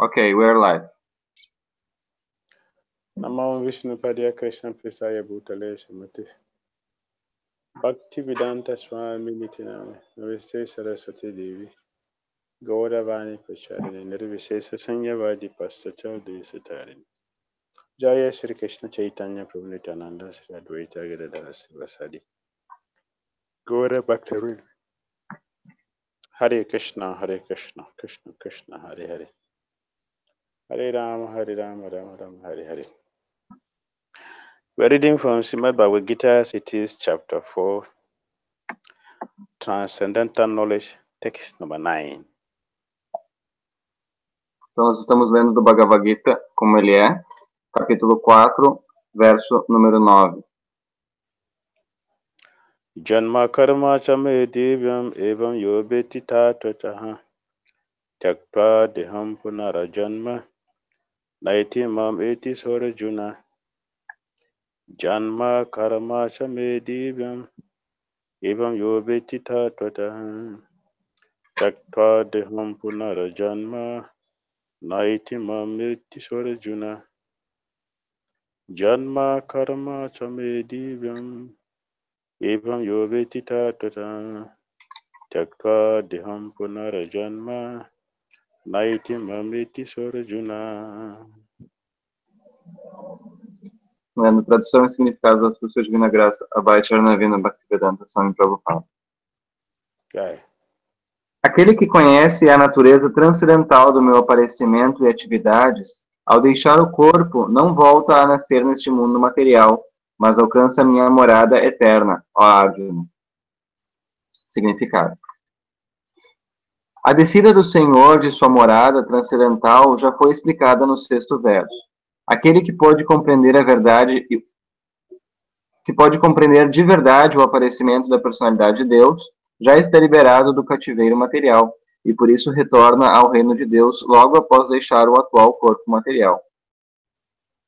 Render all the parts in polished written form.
Okay, we're live. Namo Vishnu Padya Krishna Prasaya Bhutale Shamati Bhakti Vedanta Swami Nitiname Namaste Saraswati Devi Gauravani Pacharini Nirvishesa Sanyavadi Pastacha Desatarini Jaya Sri Krishna Chaitanya Prabhu Nityananda Sri Advaita Gadadhara Sivasadi Gaura Bhaktarini Hare Krishna Krishna Krishna Hare Hare Hare Rama Rama Rama Hare Hare. We're reading from Srimad Bhagavad Gita, Cities, Chapter 4, Transcendental Knowledge, Text number 9. Então, nós estamos lendo do Bhagavad Gita, como ele é, capítulo 4, verso número 9. Janma karma chame divyam evam yobeti tatataha tyakta deham punara janma naiti mam eti sorajuna. Janma karma chame divyam evam yobeti tatataha tyakta deham punara janma naiti mam eti sorajuna. Janma karma chame divyam evam yobeti tatataha tyakta deham punara janma naiti mameti sorajuna. Na tradução e significado da sua divina graça, Abhay Charanavina Bhakti Vedanta Swami Prabhupada. Okay. Aquele que conhece a natureza transcendental do meu aparecimento e atividades, ao deixar o corpo, não volta a nascer neste mundo material, mas alcança minha morada eterna, ó Arjuna. Significado. A descida do Senhor de sua morada transcendental já foi explicada no 6º verso. Aquele que pode compreender a verdade, que pode compreender de verdade o aparecimento da personalidade de Deus, já está liberado do cativeiro material e por isso retorna ao reino de Deus logo após deixar o atual corpo material.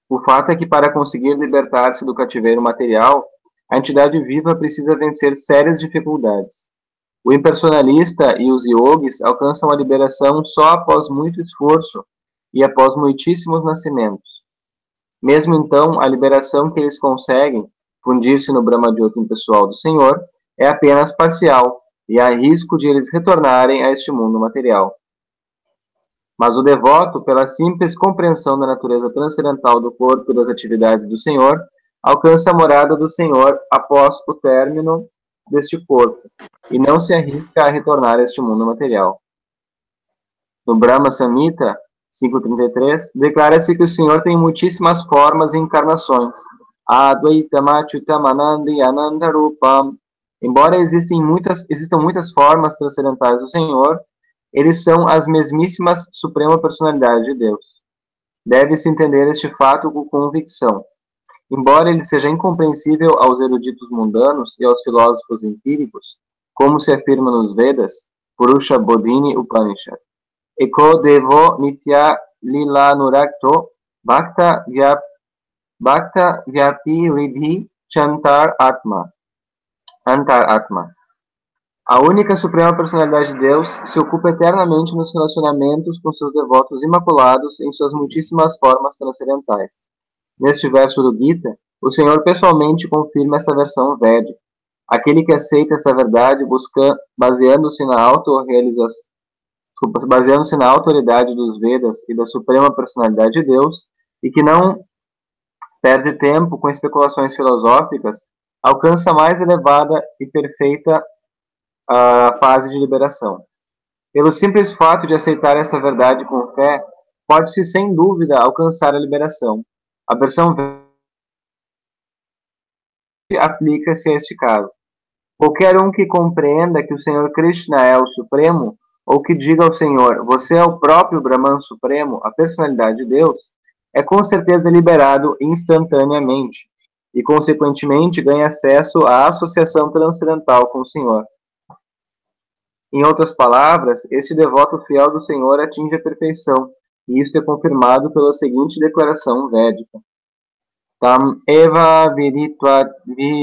O fato é que para conseguir libertar-se do cativeiro material, a entidade viva precisa vencer sérias dificuldades. O impersonalista e os yogis alcançam a liberação só após muito esforço e após muitíssimos nascimentos. Mesmo então, a liberação que eles conseguem, fundir-se no Brahma-jyoti impessoal do Senhor, é apenas parcial e há risco de eles retornarem a este mundo material. Mas o devoto, pela simples compreensão da natureza transcendental do corpo e das atividades do Senhor, alcança a morada do Senhor após o término deste corpo, e não se arrisca a retornar a este mundo material. No Brahma Samhita 5.33, declara-se que o Senhor tem muitíssimas formas e encarnações. Advaitam Achyutam Anandi Ananda Rupam. Embora existam muitas formas transcendentais do Senhor, eles são as mesmíssimas Suprema Personalidade de Deus. Deve-se entender este fato com convicção. Embora ele seja incompreensível aos eruditos mundanos e aos filósofos empíricos, como se afirma nos Vedas, Purusha Bodhini Upanishad, Eko Devo Nitya Lila Nurakto Bhakta Vyapi Ridhi Chantar Atma. A única Suprema Personalidade de Deus se ocupa eternamente nos relacionamentos com seus devotos imaculados em suas muitíssimas formas transcendentais. Neste verso do Gita, o Senhor pessoalmente confirma essa versão védica. Aquele que aceita essa verdade baseando-se na autoridade dos Vedas e da Suprema Personalidade de Deus, e que não perde tempo com especulações filosóficas, alcança a mais elevada e perfeita fase de liberação. Pelo simples fato de aceitar essa verdade com fé, pode-se sem dúvida alcançar a liberação. A versão aplica-se a este caso. Qualquer um que compreenda que o Senhor Krishna é o Supremo, ou que diga ao Senhor, você é o próprio Brahman Supremo, a personalidade de Deus, é com certeza liberado instantaneamente e, consequentemente, ganha acesso à associação transcendental com o Senhor. Em outras palavras, este devoto fiel do Senhor atinge a perfeição, e isto é confirmado pela seguinte declaração védica. Tam eva viditwati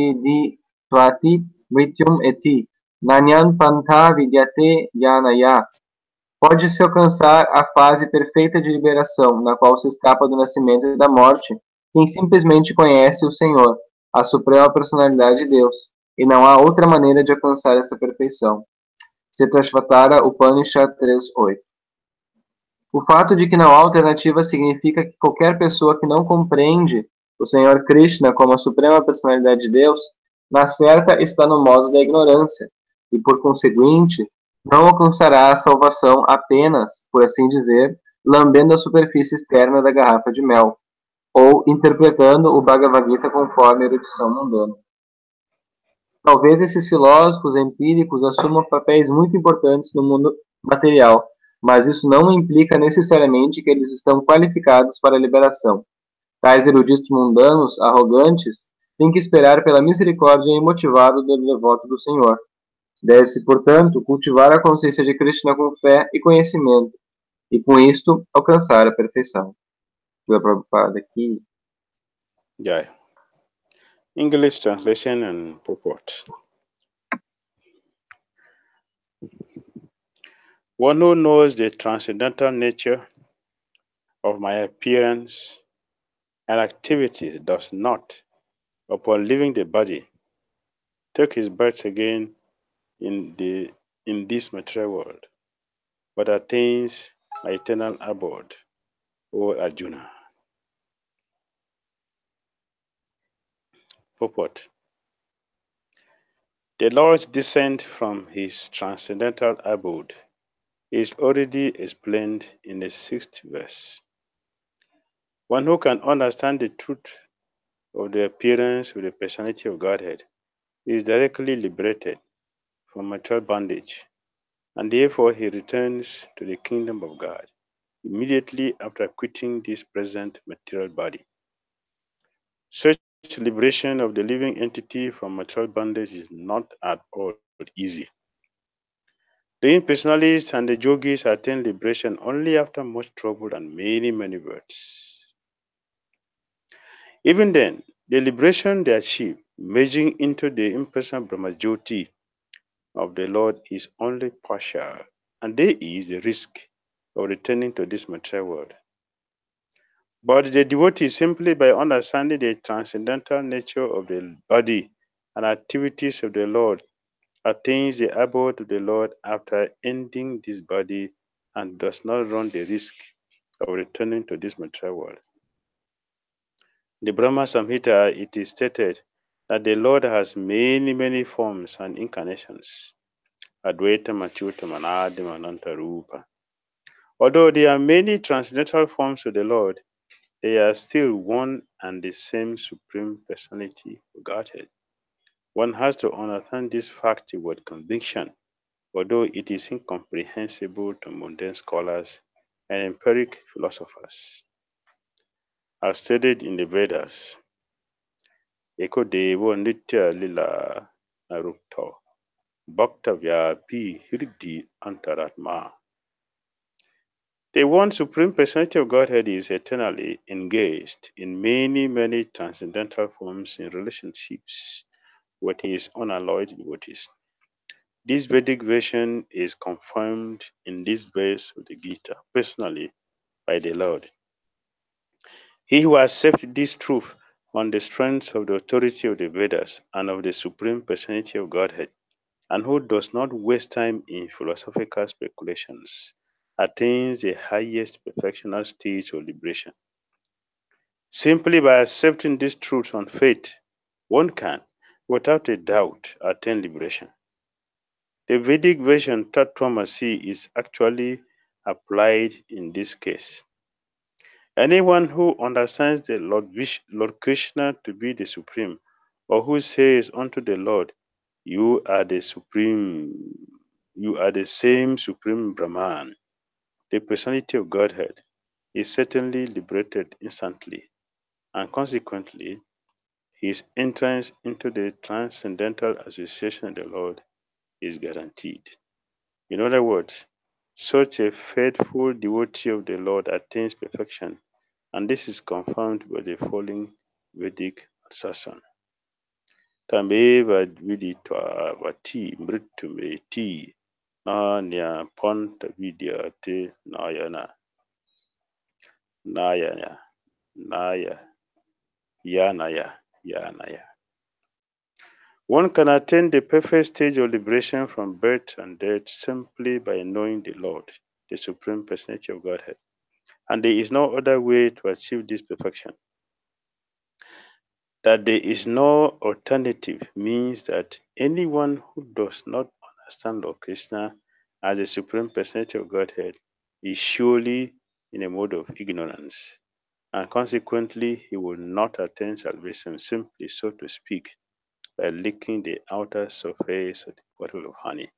vityum eti nanyan pantha vidyate yanaya. Pode-se alcançar a fase perfeita de liberação, na qual se escapa do nascimento e da morte, quem simplesmente conhece o Senhor, a suprema personalidade de Deus, e não há outra maneira de alcançar essa perfeição. Setashvatara Upanishad 3.8. O fato de que não há alternativa significa que qualquer pessoa que não compreende o Senhor Krishna como a suprema personalidade de Deus, na certa está no modo da ignorância, e por conseguinte, não alcançará a salvação apenas, por assim dizer, lambendo a superfície externa da garrafa de mel, ou interpretando o Bhagavad Gita conforme a erudição mundana. Talvez esses filósofos empíricos assumam papéis muito importantes no mundo material, mas isso não implica necessariamente que eles estão qualificados para a liberação. Tais eruditos mundanos, arrogantes, têm que esperar pela misericórdia imotivada do devoto do Senhor. Deve-se, portanto, cultivar a consciência de Krishna com fé e conhecimento, e com isto alcançar a perfeição. Srila Prabhupada aqui. Jai. English translation and purport. One who knows the transcendental nature of my appearance and activities does not, upon leaving the body, take his birth again in this material world, but attains my eternal abode, O Arjuna. Purport. The Lord's descent from his transcendental abode is already explained in the 6th verse. One who can understand the truth of the appearance of the personality of Godhead is directly liberated from material bondage, and therefore he returns to the kingdom of God immediately after quitting this present material body. Such liberation of the living entity from material bondage is not at all easy. The impersonalists and the yogis attain liberation only after much trouble and many births. Even then, the liberation they achieve, merging into the impersonal Brahmajyoti of the Lord, is only partial, and there is the risk of returning to this material world. But the devotee, simply by understanding the transcendental nature of the body and activities of the Lord, attains the abode of the Lord after ending this body and does not run the risk of returning to this material world. In the Brahma Samhita, it is stated that the Lord has many forms and incarnations. Advaita, Achyuta, Anadim, Ananta Rupa. Although there are many transcendental forms of the Lord, they are still one and the same Supreme Personality of Godhead. One has to understand this fact with conviction, although it is incomprehensible to mundane scholars and empiric philosophers. As stated in the Vedas, Eko Devo Nitya Lila Narukta Bhakta Vyapi Hirdi Antaratma. The one Supreme Personality of Godhead is eternally engaged in many transcendental forms in relationships with his unalloyed devotees. This Vedic version is confirmed in this verse of the Gita personally by the Lord. He who accepts this truth on the strength of the authority of the Vedas and of the Supreme Personality of Godhead, and who does not waste time in philosophical speculations, attains the highest perfectional stage of liberation. Simply by accepting this truth on faith, one can, without a doubt, attain liberation. The Vedic version Tattvamasi is actually applied in this case. Anyone who understands the Lord Krishna to be the Supreme, or who says unto the Lord, you are the same Supreme Brahman, the personality of Godhead, is certainly liberated instantly, and consequently, his entrance into the transcendental association of the Lord is guaranteed. In other words, such a faithful devotee of the Lord attains perfection, and this is confirmed by the following Vedic assertion. Tameva viditva vati mritumeti na nia ponta video te na ya na ya. One can attain the perfect stage of liberation from birth and death simply by knowing the Lord, the Supreme Personality of Godhead. And there is no other way to achieve this perfection. That there is no alternative means that anyone who does not understand Lord Krishna as the Supreme Personality of Godhead is surely in a mode of ignorance, and consequently he will not attain salvation simply, so to speak, by licking the outer surface of the bottle of honey,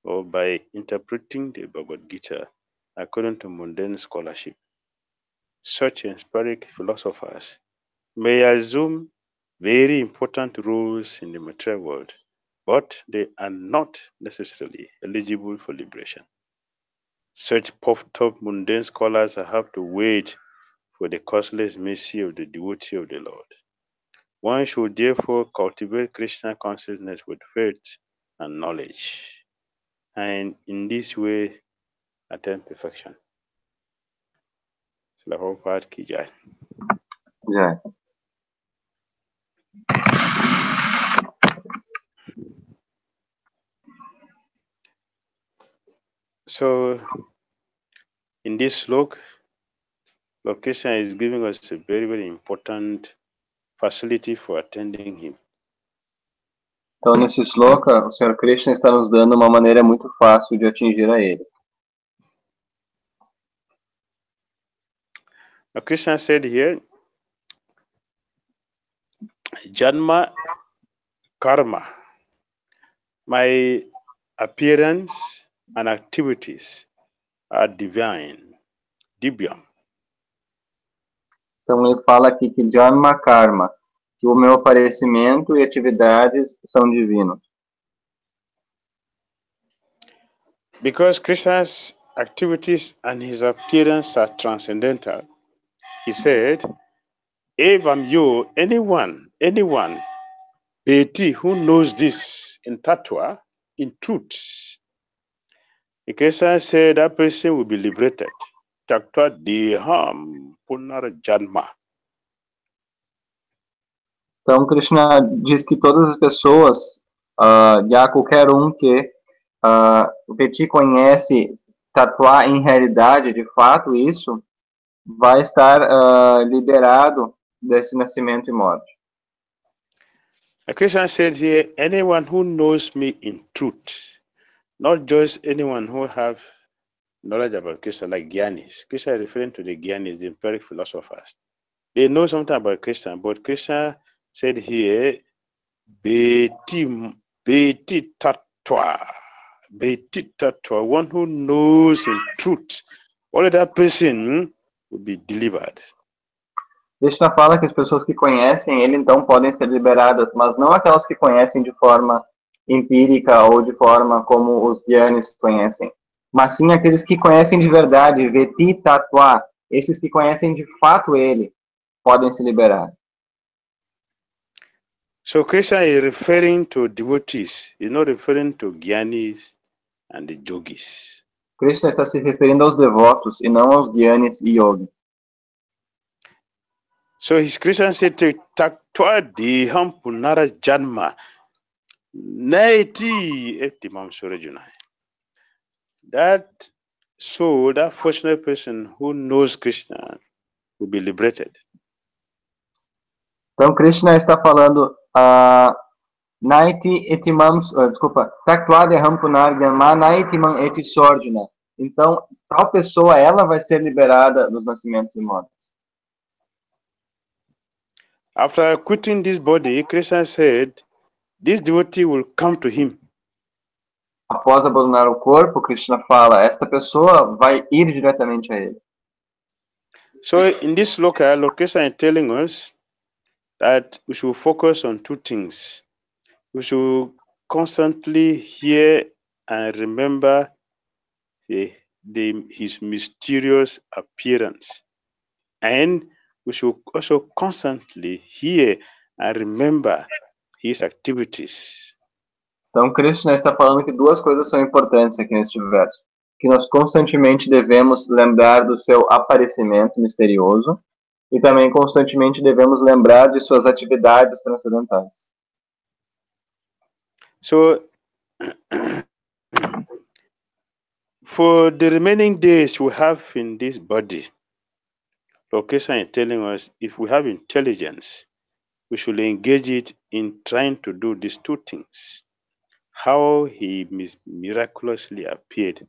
or by interpreting the Bhagavad Gita according to mundane scholarship. Such inspired philosophers may assume very important roles in the material world, but they are not necessarily eligible for liberation. Such puffed up mundane scholars have to wait for the causeless mercy of the devotee of the Lord. One should therefore cultivate Krishna consciousness with faith and knowledge, and in this way attain perfection. Prabhupada ki jai. Jai. So, in this slok, Lord Krishna is giving us a very, very important facility for attending Him. Então, nesse sloka, o Senhor Krishna está nos dando uma maneira muito fácil de atingir a Ele. Now, Krishna said here, Janma Karma, my appearance and activities are divine, divyam. Então, ele fala aqui que Janma Karma, que o meu aparecimento e atividades são divinos. Because Krishna's activities and his appearance are transcendental, he said, Evam you, anyone, deity who knows this in tattva, in truth, Krishna said that person will be liberated. Tattva deham punarjanma. Então, Krishna diz que todas as pessoas, já qualquer que o Peti conhece tatuar em realidade, de fato, isso vai estar liberado desse nascimento e morte. Krishna said here, anyone who knows me in truth, not just anyone who have knowledge about Krishna, like Gyanis. Krishna is referring to the Gyanis, the empiric philosophers. They know something about Krishna, but Krishna said here, Beti tattva, one who knows in truth, only that person will be delivered. Krishna fala que as pessoas que conhecem ele, então, podem ser liberadas, mas não aquelas que conhecem de forma empírica ou de forma como os Gyanis conhecem, mas sim aqueles que conhecem de verdade, Veti Tattva, esses que conhecem de fato ele, podem se liberar. So Krishna is referring to devotees, he's not referring to Gyanis and the yogis. Krishna está se referindo aos devotos e não aos Gyanis e yogis. So his Krishna said to tattva deham punara janma naiti etimam surajuna. That soul, that fortunate person who knows Krishna will be liberated. Então Krishna está falando naiti etimam, desculpa, tattva deham punar janma naitimam eti sorduna. Então tal pessoa, ela vai ser liberada dos nascimentos e mortes. After quitting this body, Krishna said, this devotee will come to him. Após abandonar o corpo, Krishna fala, esta pessoa vai ir diretamente a ele. So in this sloka, Lord Krishna is telling us that we should focus on two things. We should constantly hear and remember his mysterious appearance. And we should also constantly hear and remember his activities. Então, Krishna está falando que duas coisas são importantes aqui neste verso. Que nós constantemente devemos lembrar do seu aparecimento misterioso e também constantemente devemos lembrar de suas atividades transcendentais. So, for the remaining days we have in this body, Lord Krishna is telling us if we have intelligence, we should engage it in trying to do these two things. How he miraculously appeared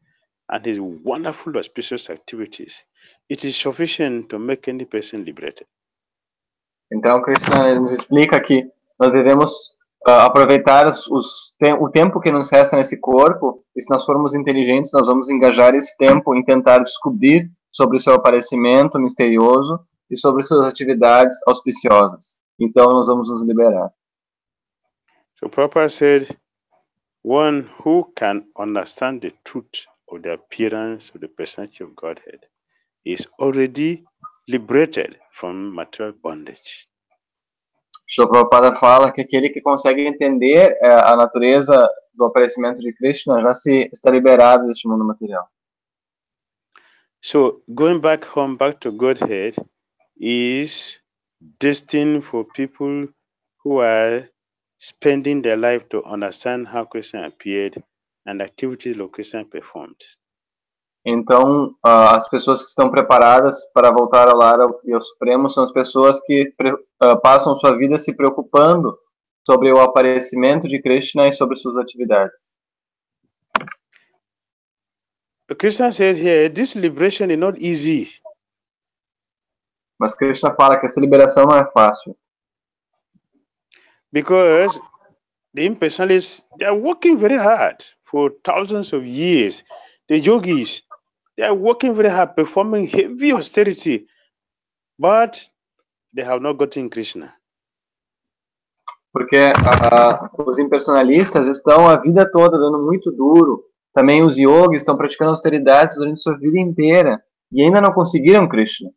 and his wonderful auspicious activities. It is sufficient to make any person liberated. Então, Krishna nos explica que nós devemos aproveitar o tempo que nos resta nesse corpo, e se nós formos inteligentes, nós vamos engajar esse tempo em tentar descobrir sobre o seu aparecimento misterioso e sobre suas atividades auspiciosas. Então, nós vamos nos liberar. So Prabhupada said, one who can understand the truth of the appearance of the personality of Godhead is already liberated from material bondage. Srila Prabhupada fala que aquele que consegue entender a natureza do aparecimento de Krishna já está liberado deste mundo material. So going back home, back to Godhead, is destined for people who are spending their life to understand how Krishna appeared and activities Lord Krishna performed. Então, as pessoas que estão preparadas para voltar ao lar e ao Supremo são as pessoas que passam sua vida se preocupando sobre o aparecimento de Krishna e sobre suas atividades. Krishna said here, this liberation is not easy. Mas Krishna fala que essa liberação não é fácil. Because the impersonalists, they are working very hard for thousands of years. The yogis, they are working very hard, performing heavy austerity, but they have not gotten Krishna. Porque os impersonalistas estão a vida toda dando muito duro. Também os yogis estão praticando austeridades durante sua vida inteira e ainda não conseguiram Krishna.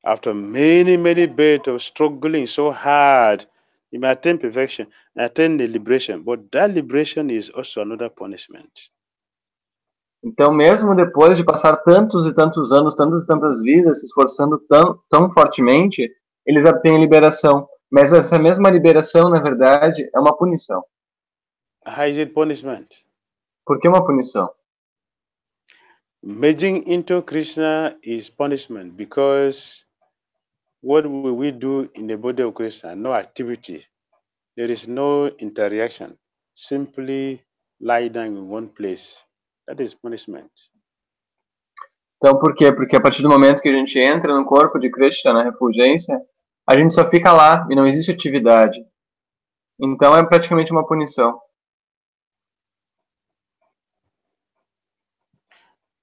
After many bits of struggling so hard, you may attain perfection, attain the liberation, but that liberation is also another punishment. Então, mesmo depois de passar tantos e tantos anos, tantas e tantas vidas, se esforçando tão fortemente, eles obtêm liberação. Mas essa mesma liberação, na verdade, é uma punição. How is it punishment? Por que uma punição? Merging into Krishna is punishment because what will we do in the body of Krishna? No activity. There is no interaction. Simply lie down in one place. That is punishment. Então, por quê? Porque a partir do momento que a gente entra no corpo de Krishna, na refulgência, a gente só fica lá e não existe atividade. Então, é praticamente uma punição.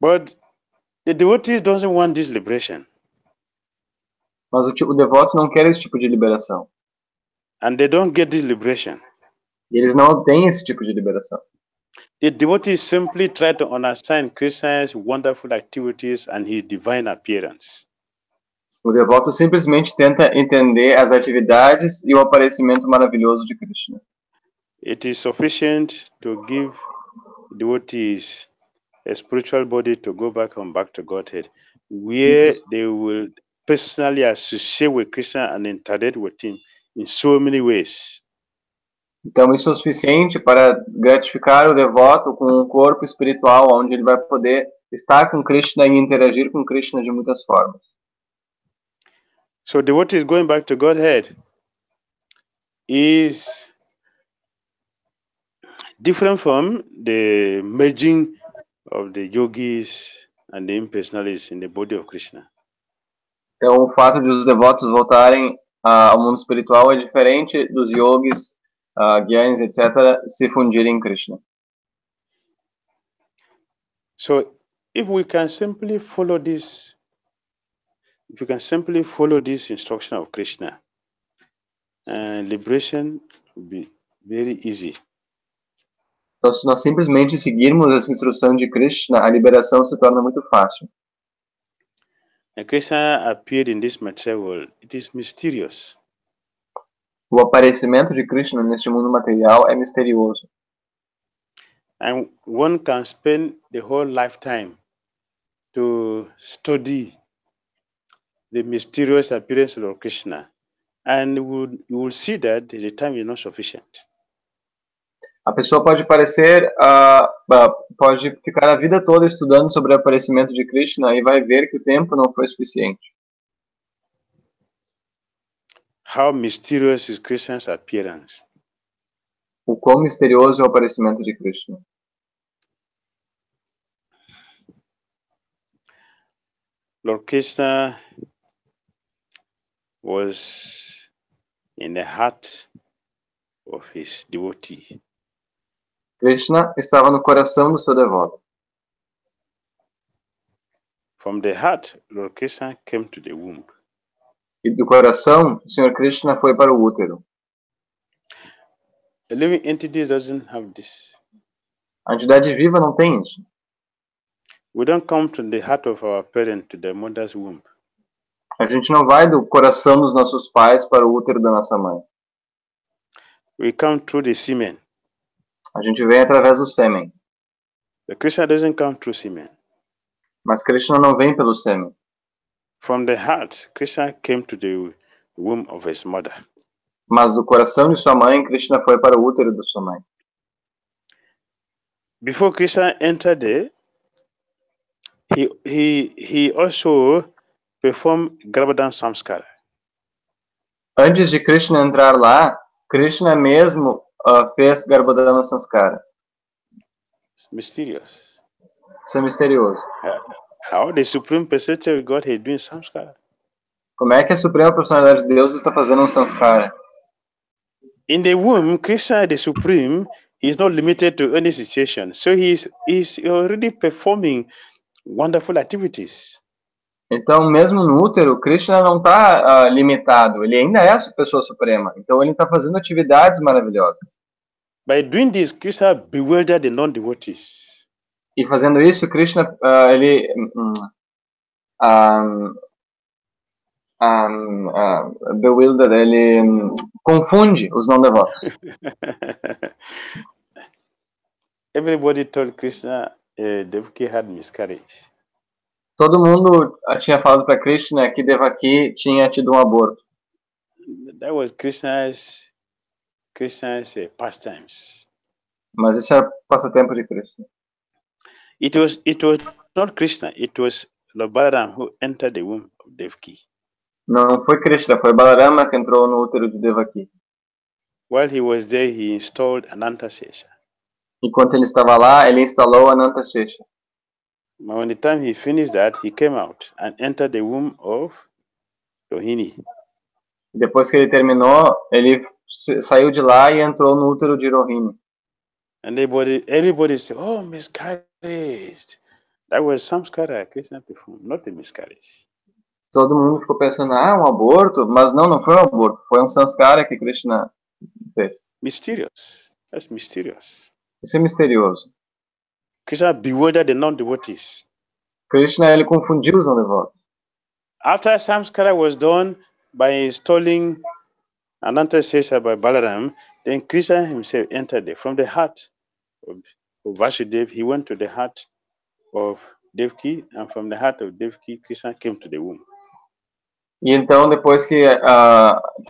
But the devotee doesn't want this liberation. Mas o devoto não quer esse tipo de liberação. And they don't get this liberation. E eles não obtêm esse tipo de liberação. The devotees simply try to understand Krishna's wonderful activities and his divine appearance. O devoto simplesmente tenta entender as atividades e o aparecimento maravilhoso de Krishna. It is sufficient to give devotees a spiritual body to go back to Godhead, where they will personally associate with Krishna and interact with him in so many ways. Então, isso é o suficiente para gratificar o devoto com um corpo espiritual, onde ele vai poder estar com Krishna e interagir com Krishna de muitas formas. So, devotees going back to Godhead is different from the merging of the yogis and the impersonalists in the body of Krishna. Então, o fato de os devotos voltarem ao mundo espiritual é diferente dos yogis, gyanis, etc., se fundirem em Krishna. So, if we can simply follow this, instruction of Krishna, liberation will be very easy. Então, se nós simplesmente seguirmos essa instrução de Krishna, a liberação se torna muito fácil. And Krishna appeared in this material world. It is mysterious. O aparecimento de Krishna neste mundo material é misterioso. And one can spend the whole lifetime to study the mysterious appearance of Lord Krishna, and you will see that the time is not sufficient. A pessoa pode pode ficar a vida toda estudando sobre o aparecimento de Krishna e vai ver que o tempo não foi suficiente. How mysterious is Krishna's appearance? O quão misterioso é o aparecimento de Krishna. Lord Krishna was in the heart of his devotee. Krishna estava no coração do seu devoto. From the heart, Lord Krishna came to the womb. E do coração, o Senhor Krishna foi para o útero. A living entity doesn't have this. A entidade viva não tem isso. We don't come to the heart of our parent, to the mother's womb. A gente não vai do coração dos nossos pais para o útero da nossa mãe. We come through the semen. A gente vem através do sêmen. The Krishna doesn't come through semen. Mas Krishna não vem pelo sêmen. From the heart, Krishna came to the womb of his mother. Mas do coração de sua mãe, Krishna foi para o útero de sua mãe. Before Krishna entered there, he also performed Garbhadan Samskara. Antes de Krishna entrar lá, Krishna mesmo fez Garbhodana Sanskara. It's mysterious. Isso é misterioso. How the Supreme Personality of God is doing Samskara? Como é que a Suprema Personalidade de Deus está fazendo um Sanskara? In the womb, Krishna, the Supreme, he is not limited to any situation. So he's already performing wonderful activities. Então, mesmo no útero, Krishna não está limitado. Ele ainda é a pessoa suprema. Então, ele está fazendo atividades maravilhosas. By doing this, Krishna bewildered the non-devotees. E fazendo isso, Krishna, ele bewildered, ele confunde os não devotos. Everybody told Krishna Devaki had miscarriage. Todo mundo tinha falado para Krishna que Devaki tinha tido um aborto. That was Krishna's pastimes. Mas esse era o passatempo de Krishna. It was not Krishna. It was Lord Balaram who entered the womb of Devaki. Não foi Krishna, foi Balarama que entrou no útero de Devaki. While he was there, he installed Ananta Shesha. Enquanto ele estava lá, ele instalou Ananta Shesha. But when the time he finished that, he came out and entered the womb of Rohini. Depois que ele terminou, ele saiu de lá e entrou no útero de Rohini. And everybody said, "Oh, miscarriage." That was samskara Krishna performed, not a miscarriage. Todo mundo ficou pensando, um aborto? Mas não foi um aborto, foi um sanskara que Krishna fez. Mysterious. That's mysterious. Isso é misterioso. Krishna bewildered the non-devotees. Krishna, ele confundiu os não-devotos. After samskara was done by installing Ananta Shesha by Balaram, then Krishna himself entered there. From the heart of Vasudeva, he went to the heart of Devaki, and from the heart of Devaki, Krishna came to the womb. E então, depois que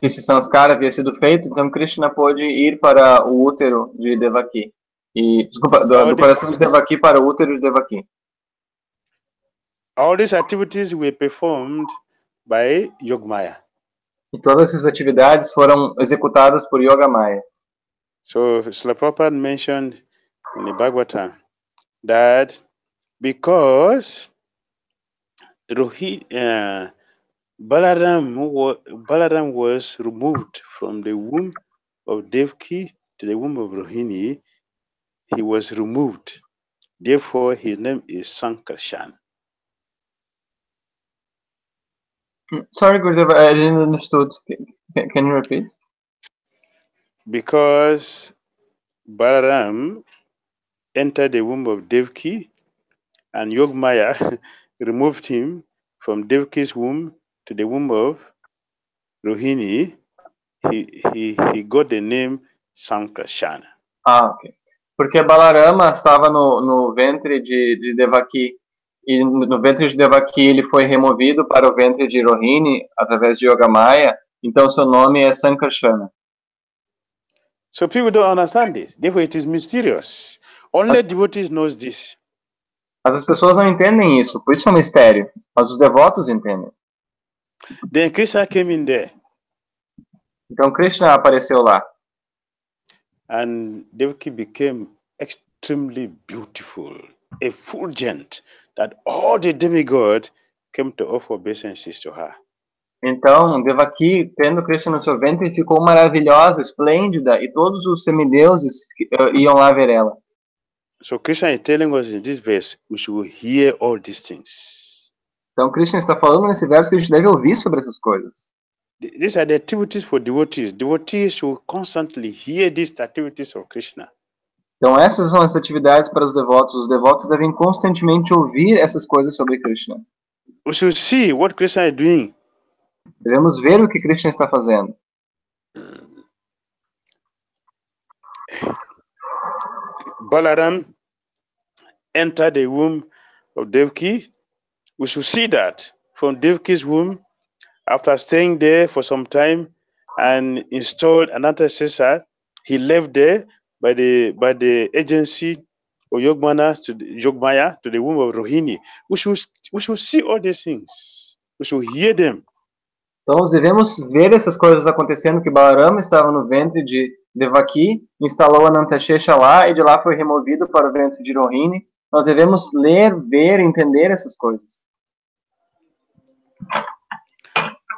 esse sanskara havia sido feito, então Krishna pôde ir para o útero de Devaki. Desculpa, do coração de Devaki para o útero de Devaki. All these activities were performed by Yogamaya. E todas essas atividades foram executadas por Yogamaya. So, Srila Prabhupada mentioned in the Bhagavatam that because Balaram was removed from the womb of Devaki to the womb of Rohini, he was removed. Therefore, his name is Sankarshan. Sorry, Gurudev, I didn't understood. Can you repeat? Because Balaram entered the womb of Devaki, and Yogamaya removed him from Devaki's womb to the womb of Rohini, he got the name Sankarsana. Ah, ok. Porque Balarama estava no ventre de Devaki, e no ventre de Devaki ele foi removido para o ventre de Rohini através de Yogamaya, então seu nome é Sankarsana. So people don't understand this. Therefore, it is mysterious. Only devotees knows this. Mas as pessoas não entendem isso, por isso é um mistério. Mas os devotos entendem. Then Krishna came in there. Então Krishna apareceu lá. And Devaki became extremely beautiful, effulgent, that all the demigods came to offer obeisances to her. Então, Devaki, tendo Krishna no seu ventre, ficou maravilhosa, esplêndida, e todos os semideuses iam lá ver ela. So Krishna is telling us in this verse, we should hear all these things. Então, Krishna está falando nesse verso que a gente deve ouvir sobre essas coisas. These are the activities for devotees. Devotees should constantly hear these activities of Krishna. Então, essas são as atividades para os devotos. Os devotos devem constantemente ouvir essas coisas sobre Krishna. We should see what Krishna is doing. Devemos ver o que Krishna está fazendo. Balaram entered the womb of Devaki. We should see that from Devaki's womb, after staying there for some time and installed an antecessor, he left there by the agency of Yogmaya to the womb of Rohini. We should see all these things. We should hear them. Então, nós devemos ver essas coisas acontecendo, que Balarama estava no ventre de Devaki, instalou a Nantashesha lá, e de lá foi removido para o ventre de Rohini. Nós devemos ler, ver, entender essas coisas.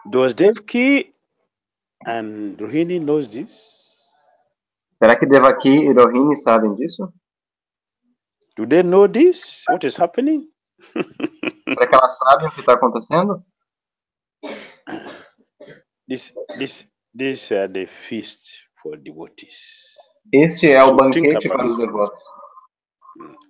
Does Devaki and Rohini knows this? Será que Devaki e Rohini sabem disso? Do they know this? What is happening? Será que elas sabem o que está acontecendo? This are the feast for devotees. Este é o banquete para os devotos.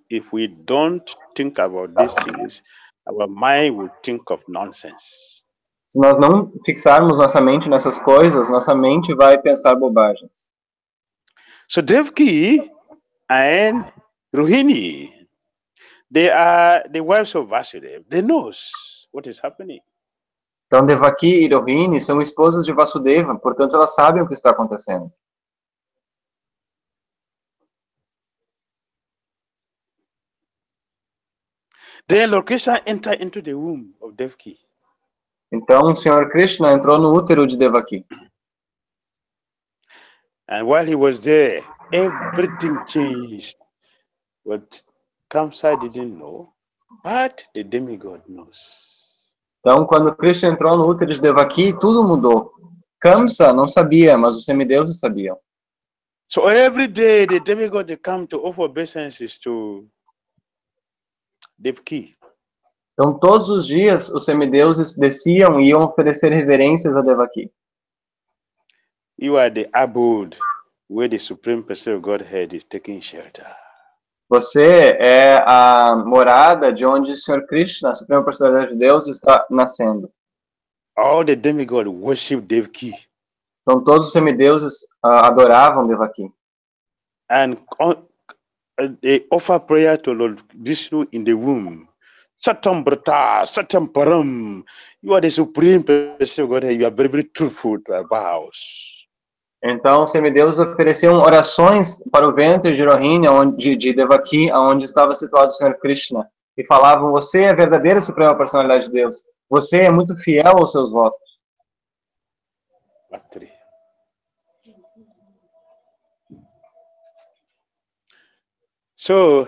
If we don't think about these things, our mind will think of nonsense. Se nós não fixarmos nossa mente nessas coisas, nossa mente vai pensar bobagens. So Devaki and Rohini, they are the wives of Vasudeva. They know what is happening. Então, Devaki e Rohini são esposas de Vasudeva, portanto, elas sabem o que está acontecendo. Then Lord Krishna entered into the womb of Devaki. Então, o Senhor Krishna entrou no útero de Devaki. And while he was there, everything changed. But Kamsa didn't know, but the demigod knows. Então, quando Krishna entrou no útero de Devaki, tudo mudou. Kamsa não sabia, mas os semideuses sabiam. So every day the demigod they come to offer obeisances to Devaki. Então, todos os dias, os semideuses desciam e iam oferecer reverências a Devaki. You are the abode where the Supreme Person of Godhead is taking shelter. Você é a morada de onde o Senhor Krishna, a Suprema Personalidade de Deus, está nascendo. All the demigods worship Devaki. Então, todos os semideuses adoravam Devaki. And they offer prayer to Lord Vishnu in the womb. Satam Brata, Satam Param. You are the Supreme Person of Godhead. You are very, very truthful to our vows. Então, os semideuses ofereciam orações para o ventre de Rohini, de Devaki, onde estava situado o Senhor Krishna, e falavam: você é a verdadeira Suprema Personalidade de Deus. Você é muito fiel aos seus votos. Bhakti. So,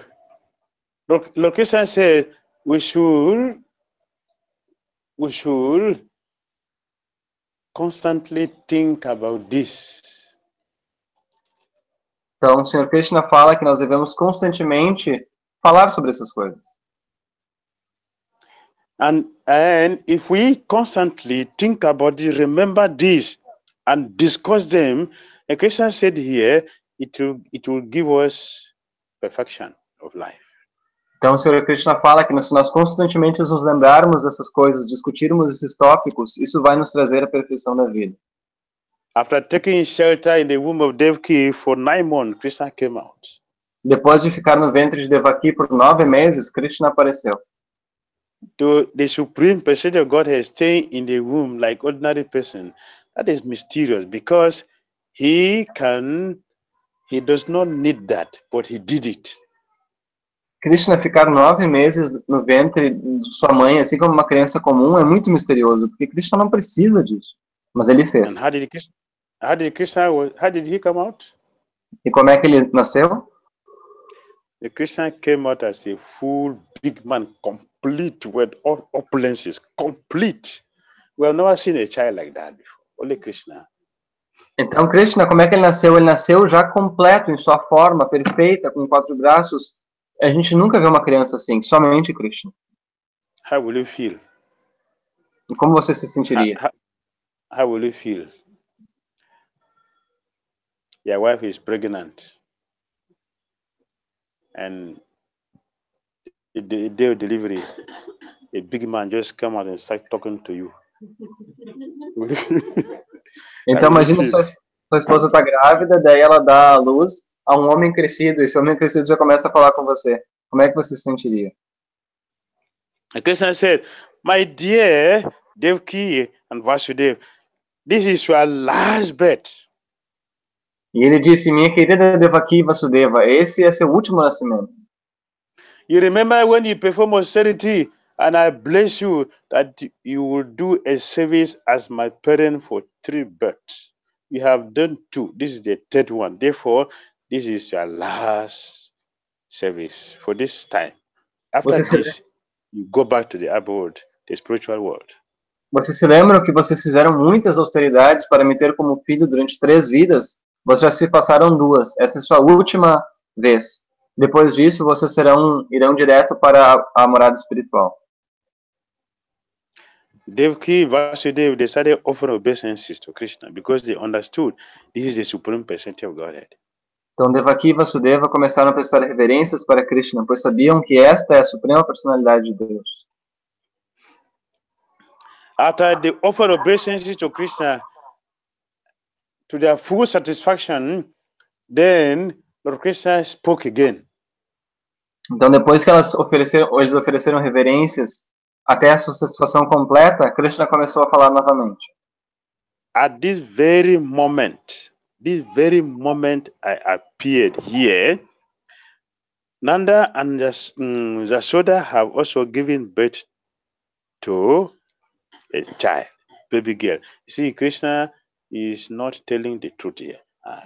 Lord Krishna said, we should constantly think about this. Então, o Senhor Krishna fala que nós devemos constantemente falar sobre essas coisas. And if we constantly think about this, remember this, and discuss them, and Krishna said here, it will give us perfection of life. Então, o Senhor Krishna fala que se nós constantemente nos lembrarmos dessas coisas, discutirmos esses tópicos, isso vai nos trazer a perfeição da vida. After taking shelter in the womb of Devaki for 9 months, Krishna came out. Depois de ficar no ventre de Devaki por 9 meses, Krishna apareceu. The Supreme Personality of Godhead staying in the womb like ordinary person, that is mysterious because he does not need that, but he did it. Krishna ficar 9 meses no ventre de sua mãe, assim como uma criança comum, é muito misterioso, porque Krishna não precisa disso, mas ele fez. And how did he come out? E como é que ele nasceu? The Krishna came out as a full big man, complete with all opulences, complete. We have never seen a child like that before. Only Krishna. Então, Krishna, como é que ele nasceu? Ele nasceu já completo, em sua forma perfeita, com 4 braços. A gente nunca viu uma criança assim, somente Krishna. How will you feel? E como você se sentiria? How will you feel? Your wife is pregnant. And the day of delivery, a big man just come out and start talking to you. Então, imagina sua esposa está grávida, daí ela dá à luz a um homem crescido, e esse homem crescido já começa a falar com você. Como é que você se sentiria? And Krishna said, my dear Devaki and Vasudeva, this is your last birth. E ele disse, minha querida Devaki e Vasudeva, esse é seu último nascimento. You remember when you perform austerity and I bless you that you will do a service as my parent for 3 births. You have done 2. This is the 3rd one. Therefore, this is your last service for this time. After this, you go back to the abode, the spiritual world. Vocês se lembram que vocês fizeram muitas austeridades para me ter como filho durante 3 vidas? Vocês já se passaram 2. Essa é a sua última vez. Depois disso, vocês irão direto para a morada espiritual. Devaki, Vasudeva, they started offering obeisances to Krishna because they understood this is the Supreme Personality of Godhead. Então, Devaki e Vasudeva começaram a prestar reverências para Krishna, pois sabiam que esta é a Suprema Personalidade de Deus. After they offered obeisances to Krishna, to their full satisfaction, then Lord Krishna spoke again. Então, depois que eles ofereceram reverências até a sua satisfação completa, Krishna começou a falar novamente. At this very moment I appeared here, Nanda and Yashoda have also given birth to a child, baby girl. You see, Krishna is not telling the truth here.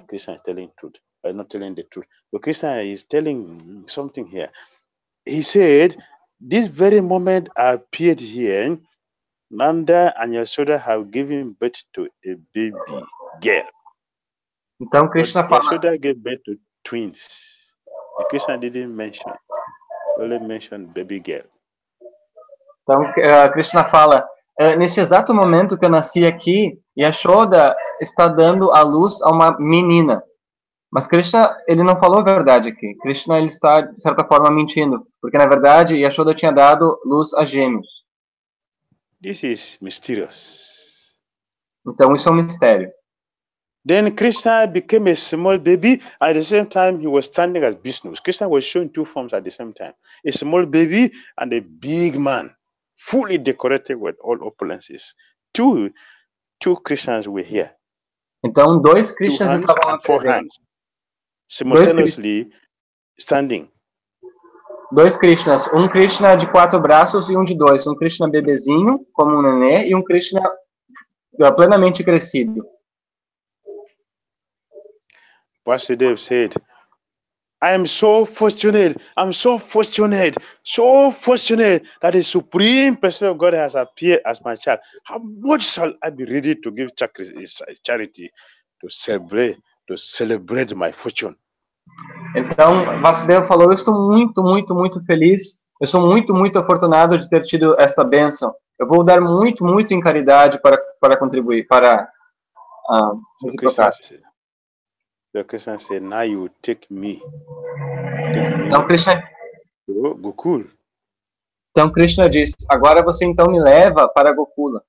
Krishna is telling truth, but not telling the truth. But Krishna is telling something here. He said, this very moment I appeared here, Nanda and Yashoda have given birth to a baby girl. Então, Krishna fala... Yashoda gave birth to twins. And Krishna didn't mention, only mentioned baby girl. Então, Krishna fala, neste exato momento que eu nasci aqui, Yashoda está dando à luz a uma menina. Mas Krishna, ele não falou a verdade aqui. Krishna, ele está, de certa forma, mentindo. Porque, na verdade, Yashoda tinha dado luz a gêmeos. This is mysterious. Então, isso é um mistério. Then Krishna became a small baby. At the same time, he was standing as Vishnu. Krishna was showing 2 forms at the same time. A small baby and a big man, fully decorated with all opulences. Two Krishnas were here. Então, 2 Krishnas estavam lá presentes. Simultaneously standing. 2 Krishnas, um Krishna de 4 braços e um de 2. Um Krishna bebezinho, como um nenê, e um Krishna plenamente crescido. Vasudeva said, I am so fortunate that the Supreme Person of God has appeared as my child. How much shall I be ready to give charity to celebrate my fortune? Então, Vasudeva falou, eu estou muito feliz. Eu sou muito afortunado de ter tido esta bênção. Eu vou dar muito em caridade para contribuir, para reciprocar. The Krishna said, now you take me. Então, Krishna... Gokul. Então, Krishna disse, agora você então me leva para Gokula.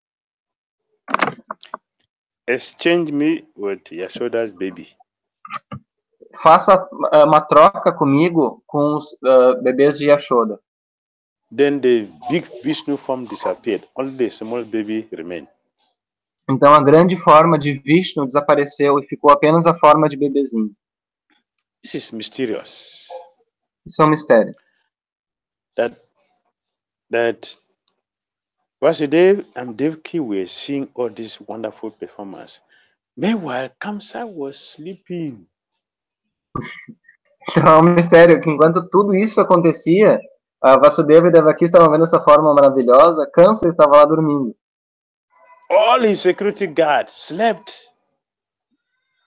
exchange me with Yashoda's baby. Faça uma troca comigo com os bebês de Yashoda. Then the big Vishnu form disappeared. Only the small baby remained. Então a grande forma de Vishnu desapareceu e ficou apenas a forma de bebezinho. This is mysterious. Isso é um mistério. That Vasudev and Devaki were seeing all this wonderful performance. Meanwhile, Kamsa was sleeping. Então é um mistério que enquanto tudo isso acontecia, Vasudeva e Devaki estavam vendo essa forma maravilhosa, Kamsa estava lá dormindo. All his security guards slept.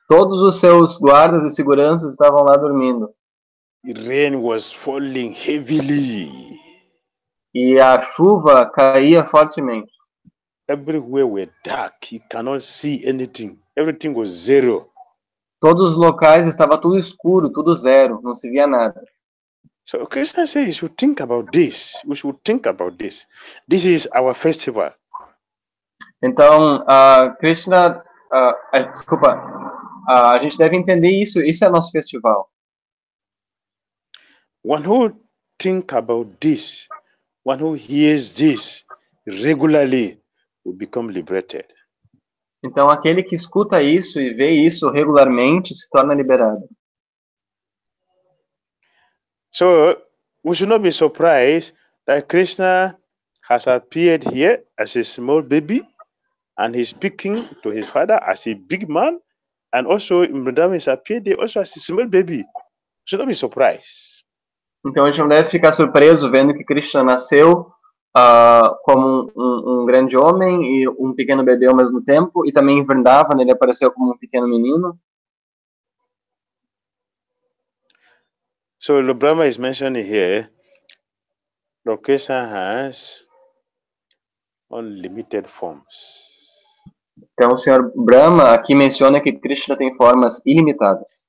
Todos os seus guardas e seguranças estavam lá dormindo. The rain was falling heavily. E a chuva caía fortemente. Everywhere were dark. He cannot see anything. Everything was zero. Todos os locais estava tudo escuro, tudo zero, não se via nada. So Krishna says, you should think about this. We should think about this. This is our festival. Então, Krishna, desculpa, a gente deve entender isso. Isso é nosso festival. One who think about this, one who hears this regularly will become liberated. Então, aquele que escuta isso e vê isso regularmente se torna liberado. So, we should not be surprised that Krishna has appeared here as a small baby and he's speaking to his father as a big man, and also in Vrindavan has appeared there also as a small baby. Should not be surprised. Então, a gente não deve ficar surpreso vendo que Krishna nasceu como um grande homem e um pequeno bebê ao mesmo tempo, e também em Vrindavan ele apareceu como um pequeno menino. So the Brahma is mentioning here, Lord Krishna has unlimited forms. Então, o Senhor Brahma aqui menciona que Krishna tem formas ilimitadas.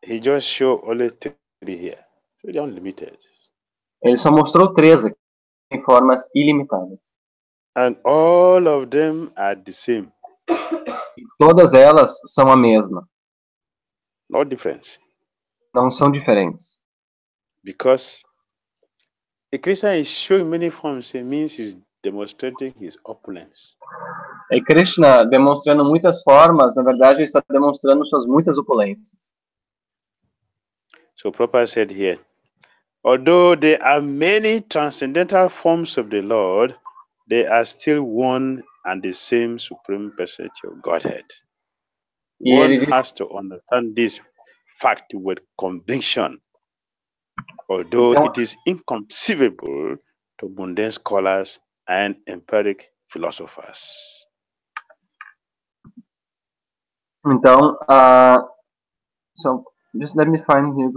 He just showed only 3 here. So they're unlimited. Ele só mostrou 3 aqui, em formas ilimitadas. And all of them are the same. E todas elas são a mesma. No difference. Não são diferentes. Because the Krishna is showing many forms, it means he's demonstrating his opulence. E Krishna demonstrando muitas formas, na verdade ele está demonstrando suas muitas opulências. So Prabhupada said here, although there are many transcendental forms of the Lord, they are still one and the same Supreme Personality of Godhead. One has to understand this fact with conviction, although it is inconceivable to mundane scholars and empiric philosophers. Então, so just let me find here.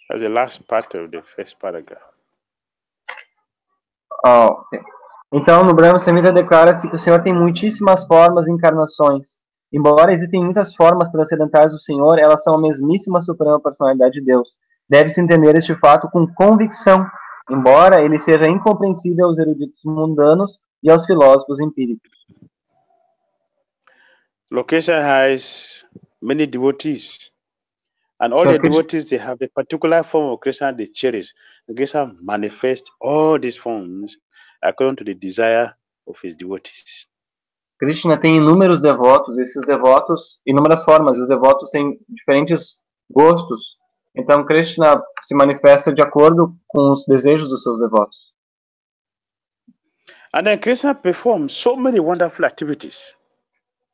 That's the last part of the first paragraph. Okay. Então, no Brahma Samhita declara-se que o Senhor tem muitíssimas formas e encarnações. Embora existem muitas formas transcendentais do Senhor, elas são a mesmíssima suprema personalidade de Deus. Deve-se entender este fato com convicção, embora ele seja incompreensível aos eruditos mundanos e aos filósofos empíricos. Location has many devotees, and all the devotees, they have a particular form of Krishna they cherish. Krishna manifests all these forms according to the desire of his devotees. Krishna tem inúmeros devotos, esses devotos, inúmeras formas, e os devotos têm diferentes gostos. Então, Krishna se manifesta de acordo com os desejos dos seus devotos. And then Krishna performs so many wonderful activities.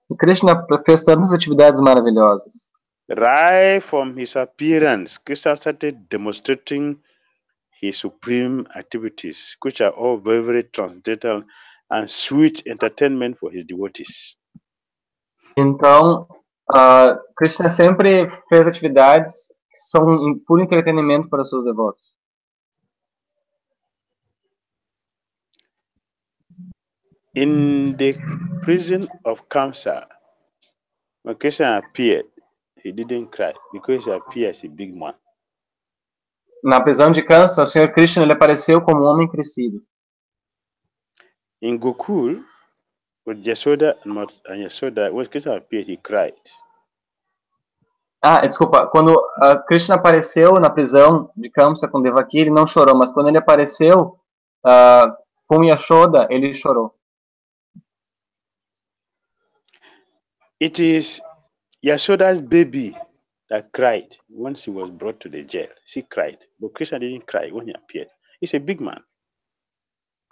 E Krishna fez tantas atividades maravilhosas. Right from his appearance, Krishna started demonstrating his supreme activities, which are all very, very transcendental and sweet entertainment for his devotees. Então, Krishna sempre fez atividades que são puro entretenimento para os seus devotos. In the prison of Kamsa, when Krishna appeared, he didn't cry because he appeared as a big man. na prisão de Kansa, o Senhor Krishna ele apareceu como um homem crescido. In Gokul, with Yashoda and Yashoda, when Krishna appeared, he cried. Desculpa, quando Krishna apareceu na prisão de Kamsa com Devaki, ele não chorou, mas quando ele apareceu com Yashoda, ele chorou. It is Yashoda's baby that cried when she was brought to the jail. She cried, but Krishna didn't cry when he appeared. He's a big man.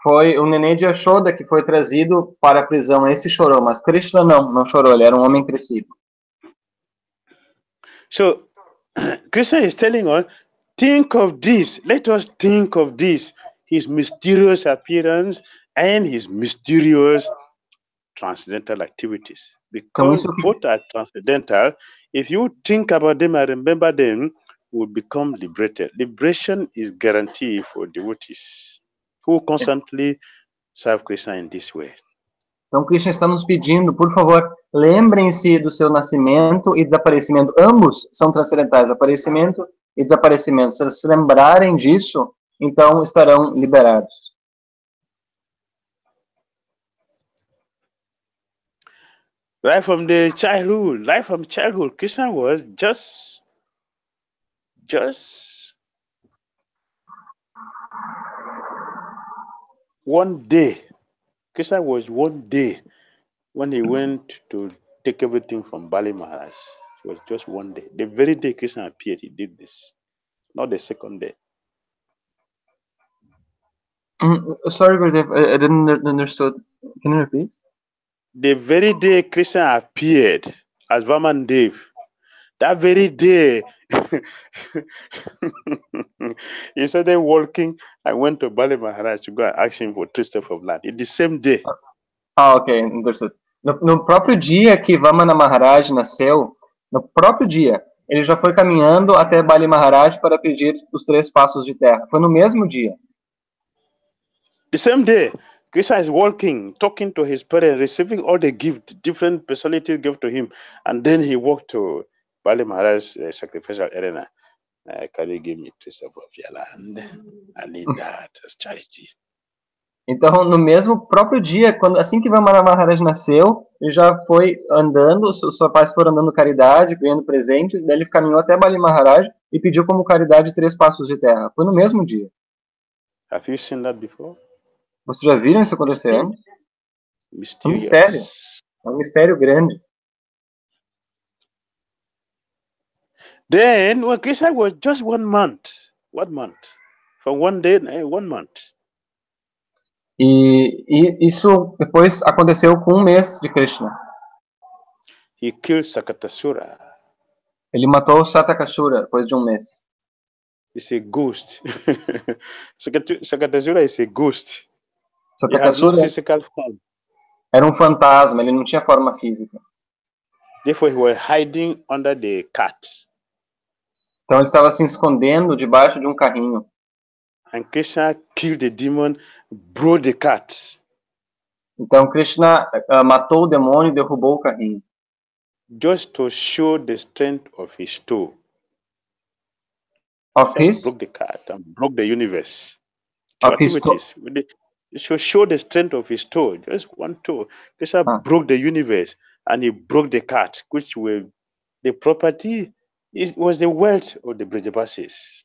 Foi o neném de Yashoda que foi trazido para a prisão, esse chorou, mas Krishna não chorou, ele era um homem crescido. So, Krishna is telling us, think of this, let us think of this, his mysterious appearance and his mysterious transcendental activities. Because both are transcendental, if you think about them and remember them, you will become liberated. Liberation is guaranteed for devotees who constantly serve Krishna in this way. Então, Krishna está nos pedindo, por favor, lembrem-se do seu nascimento e desaparecimento. Ambos são transcendentais, aparecimento e desaparecimento. Se eles se lembrarem disso, então estarão liberados. Right from childhood, Krishna was just one day. Krishna was one day when he went to take everything from Bali Maharaj. It was just one day. The very day Krishna appeared, he did this. Not the second day. Sorry, Gurudev, I didn't understood. Can you repeat? The very day Krishna appeared as Vaman Dev, that very day, he started walking. I went to Bali Maharaj to go and ask him for 3 steps of land. In the same day. Ok, understood. No próprio dia que Vamana Maharaj nasceu, no próprio dia, ele já foi caminhando até Bali Maharaj para pedir os 3 passos de terra. Foi no mesmo dia. The same day, Krishna is walking, talking to his parents, receiving all the gifts, different personalities give to him, and then he walked to Bali Maharaj's sacrificial arena. Can you give me 3 steps of your land? I need that as charity. Então, no mesmo próprio dia, assim que Vamana Maharaj nasceu, ele já foi andando, os pais foram dando caridade, ganhando presentes, daí ele caminhou até Bali Maharaj e pediu como caridade 3 passos de terra. Foi no mesmo dia. Have you seen that before? Vocês já viram isso acontecer antes? É um mistério. É um mistério grande. Then, when Krishna was just 1 month. From one day, 1 month. E isso depois aconteceu com 1 mês de Krishna. He killed Sakatasura. Ele matou Satakasura depois de 1 mês. It's a ghost. Sakatasura is a ghost. Satakasura no physical form. Era um fantasma, ele não tinha forma física. Therefore, he was hiding under the cart. Então ele estava se escondendo debaixo de um carrinho. And Krishna killed the demon, broke the cart. Então Krishna matou o demônio e derrubou o carrinho. Just to show the strength of his toe. His? Broke the cart and broke the universe. Of his toe? To show the strength of his toe, just 1 toe. Krishna broke the universe and he broke the cart, which were the property, was the wealth of the Brajabasis.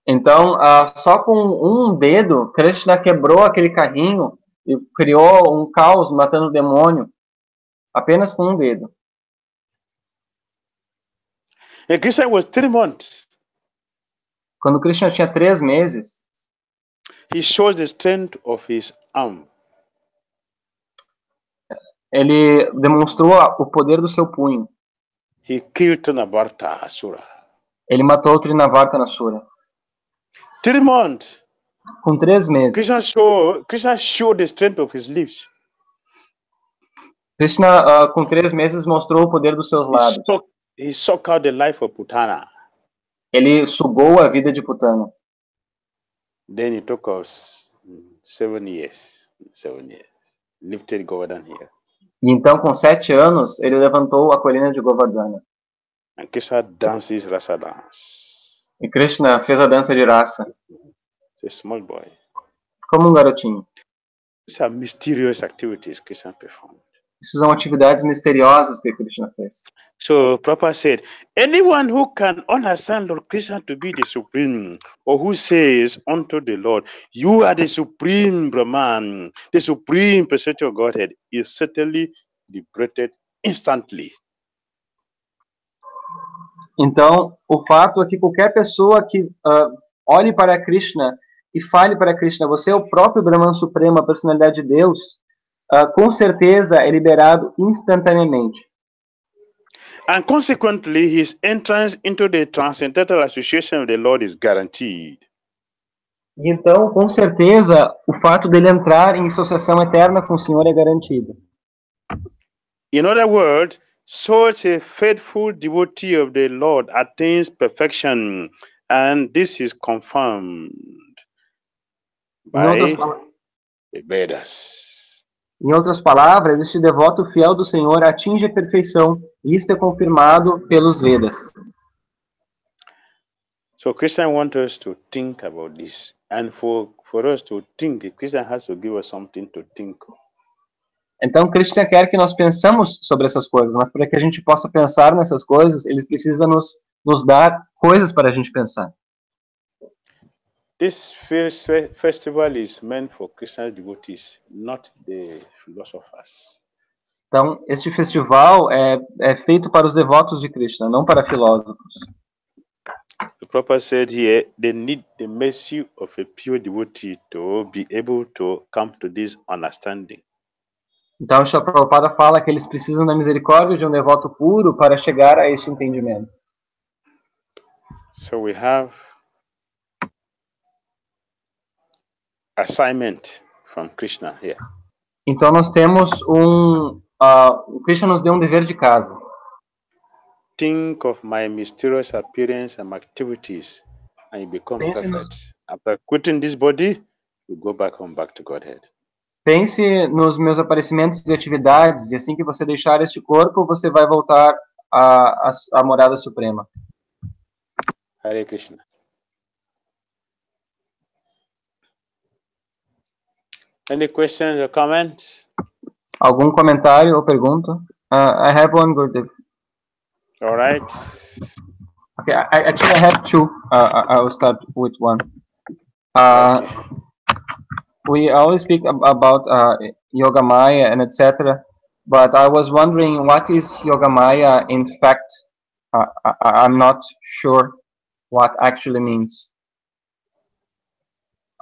Então, só com um dedo, Krishna quebrou aquele carrinho e criou um caos matando o demônio. Apenas com um dedo. And Krishna was 3 months. Quando Krishna tinha 3 meses, he shows the strength of his arm. Ele demonstrou o poder do seu punho. He killed Trinavarta Asura. Ele matou o Trinavartanasura. 3 months. Com 3 meses. Krishna showed the strength of his lips. Krishna, com 3 meses, mostrou o poder dos seus lábios. He sucked out the life of Putana. Ele sugou a vida de Putana. Then he took us 7 years. 7 years. Lifted Govardhan here. E então, com 7 anos, ele levantou a colina de Govardhana. And Krishna dances rasa dance. E Krishna fez a dança de raça. A small boy. Como garotinho. These are mysterious activities Krishna performed. Isso são atividades misteriosas que Krishna fez. So Prabhupada said, anyone who can understand Lord Krishna to be the supreme, or who says unto the Lord, you are the supreme Brahman, the supreme personality of Godhead, is certainly liberated instantly. Então, o fato é que qualquer pessoa que olhe para Krishna e fale para Krishna, você é o próprio Brahman Supremo, a personalidade de Deus, com certeza é liberado instantaneamente. And consequently, his entrance into the transcendental association of the Lord is guaranteed. E então, com certeza, o fato dele entrar em associação eterna com o Senhor é garantido. In other words, such a faithful devotee of the Lord attains perfection, and this is confirmed by the Vedas. Em outras palavras, este devoto fiel do Senhor atinge a perfeição, e isto é confirmado pelos Vedas. So Krishna wants us to think about this, and for us to think, Krishna has to give us something to think. Então, Krishna quer que nós pensamos sobre essas coisas, mas para que a gente possa pensar nessas coisas, ele precisa nos dar coisas para a gente pensar. This festival is meant for Krishna's devotees, not the philosophers. Então, este festival é feito para os devotos de Krishna, não para filósofos. The Prabhupada said here, they need the mercy of a pure devotee to be able to come to this understanding. Então, o Prabhupada fala que eles precisam da misericórdia de um devoto puro para chegar a este entendimento. So we have assignment from Krishna here. Então, nós temos Krishna nos deu um dever de casa. Think of my mysterious appearance and activities, and you become perfect. After quitting this body, you go back home, back to Godhead. Pense nos meus aparecimentos e atividades, e assim que você deixar este corpo, você vai voltar à morada suprema. Hare Krishna. Any questions or comments? Algum comentário ou pergunta? I have one, Gurudev. All right. Okay, actually I have two. I will start with one. Okay. We always speak about Yoga Maya and etc. But I was wondering, what is Yoga Maya in fact? I'm not sure what actually means.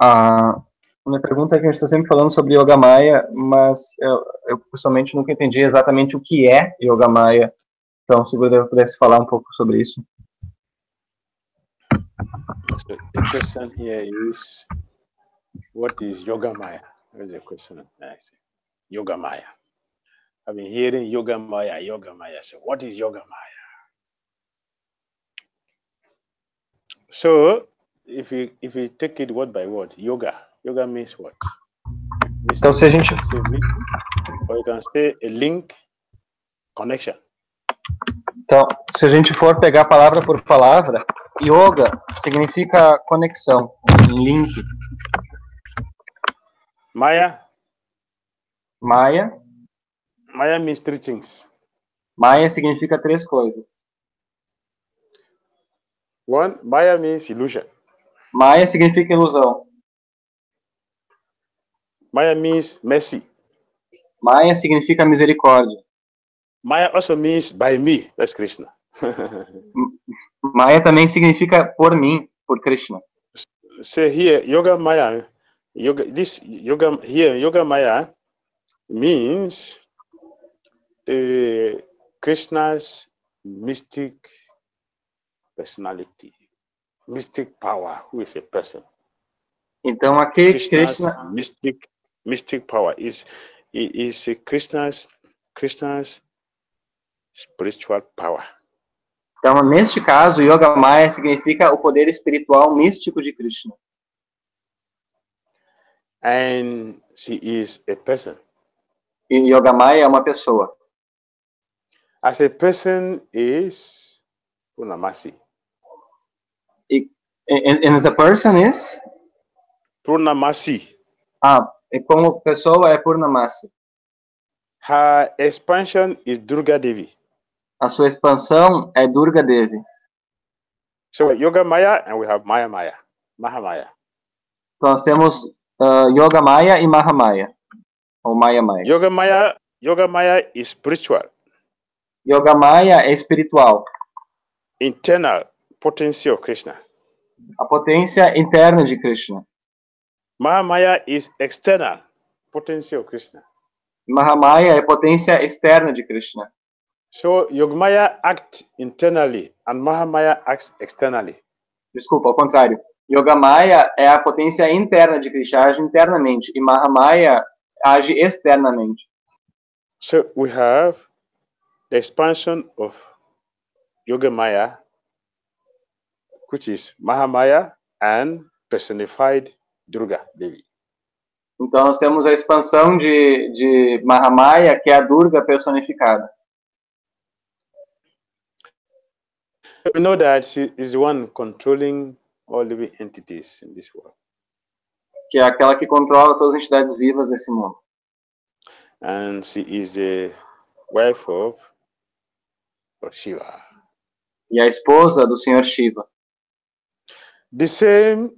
Minha pergunta é que a gente está sempre falando sobre Yoga Maya, mas eu pessoalmente nunca entendi exatamente o que é Yoga Maya. Então, se você pudesse falar um pouco sobre isso. So the question here is, what is Yoga Maya? That's the question. Yoga Maya. I've been hearing Yoga Maya, Yoga Maya. So what is Yoga Maya? So if you take it word by word, yoga means what? Então, se a gente... Or you can say a link, connection. Então, se a gente for pegar palavra por palavra, yoga significa conexão, link. Maya means three things. Maya significa três coisas. One, Maya means illusion. Maya significa ilusão. Maya means mercy. Maya significa misericórdia. Maya also means by me. That's Krishna. Maya também significa por mim, por Krishna. Say here, Yoga Maya. Yoga Maya means Krishna's mystic personality, mystic power, who is a person. Então aqui Krishna mystic power is Krishna's spiritual power. Então, neste caso, Yoga Maya significa o poder espiritual místico de Krishna. And she is a person. E Yoga Maya é uma pessoa. As a person is Purnamasi. And as a person is? Purnamasi. E como pessoa é Purnamasi. Her expansion is Durga Devi. A sua expansão é Durga Devi. So Yoga Maya and we have Maya Maya, Mahamaya. Então nós temos Yoga Maya e Mahamaya, ou Maya Maya. Yoga Maya is spiritual. Yoga Maya é espiritual. Internal potency of Krishna. A potência interna de Krishna. Mahamaya is external potency of Krishna. Mahamaya é potência externa de Krishna. So Yogamaya acts internally and Mahamaya acts externally. Desculpa, ao contrário. Yogamaya é a potência interna de Krishna, age internamente, e Mahamaya age externamente. So we have the expansion of Yogamaya, which is Mahamaya and personified Durga Devi. Então nós temos a expansão de Mahamaya, que é a Durga personificada. We know that she is the one controlling all living entities in this world. Que é aquela que controla todas as entidades vivas desse mundo. And she is the wife of Shiva. E a esposa do Senhor Shiva. The same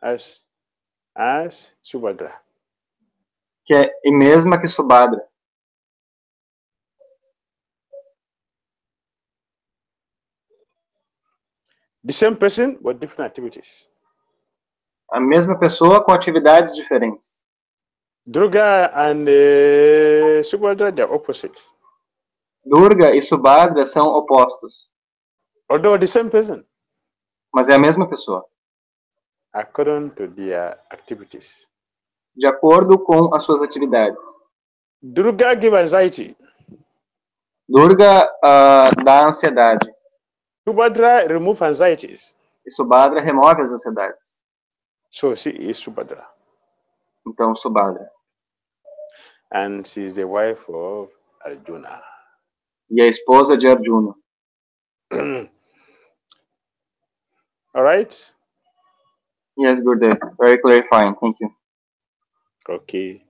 as Subhadra. Que é a mesma que Subhadra. The same person with different activities. A mesma pessoa com atividades diferentes. Durga and Subhadra, they are opposite. Durga e Subhadra são opostos. Although the same person. Mas é a mesma pessoa. According to their activities. De acordo com as suas atividades. Durga gives anxiety. Durga dá ansiedade. Subhadra removes anxieties. E Subhadra remove as ansiedades. So she is Subhadra. Então, Subhadra. And she is the wife of Arjuna. E a esposa de Arjuna. All right? Yes, Gurudev. Very clarifying. Thank you. Ok.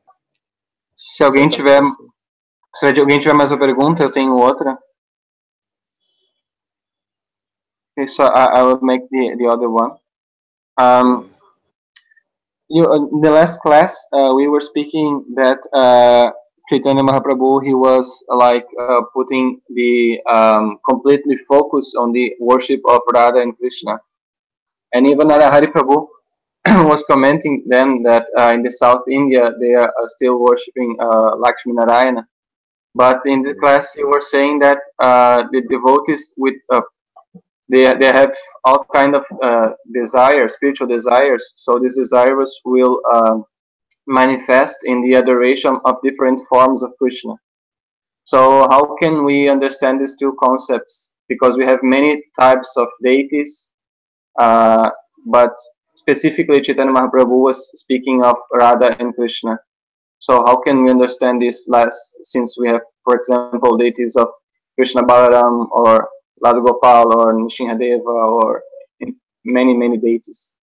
Se alguém tiver mais uma pergunta, eu tenho outra. Okay, so I will make the other one. In the last class, we were speaking that Chaitanya Mahaprabhu, he was putting the completely focus on the worship of Radha and Krishna. And even Narahari Prabhu was commenting then that in the South India, they are still worshipping Lakshmi Narayana. But in the class, you were saying that the devotees with they have all kind of desires, spiritual desires. So these desires will manifest in the adoration of different forms of Krishna. So how can we understand these two concepts? Because we have many types of deities, but specifically Chaitanya Mahaprabhu was speaking of Radha and Krishna. So how can we understand this since we have, for example, deities of Krishna Balaram or Lada Gopal or Nishingadeva or many deities?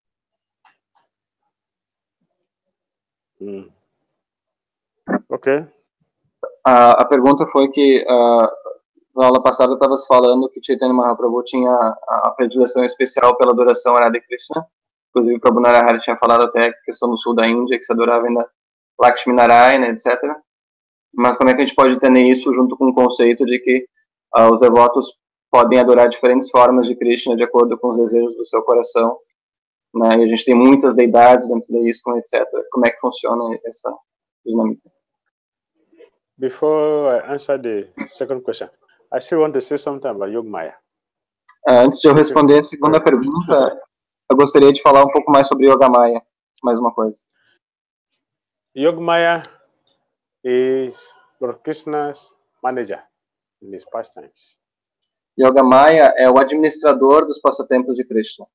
Ok. A pergunta foi que na aula passada estava falando que Chaitanya Mahaprabhu tinha a predileção especial pela adoração a Radha e Krishna. Inclusive o Prabhu Narahari tinha falado até que a questão do sul da Índia, que se adorava ainda Lakshmi Narayana, etc. Mas como é que a gente pode entender isso junto com o conceito de que os devotos podem adorar diferentes formas de Krishna de acordo com os desejos do seu coração, né? E a gente tem muitas deidades dentro disso, etc. Como é que funciona essa dinâmica? Before I answer the second question, I still want to say something about Yogamaya. Antes de eu responder a segunda pergunta, eu gostaria de falar um pouco mais sobre Yogamaya, mais uma coisa. Yogamaya is Lord Krishna's manager in his pastimes. Yogamaya é o administrador dos passatempos de Krishna.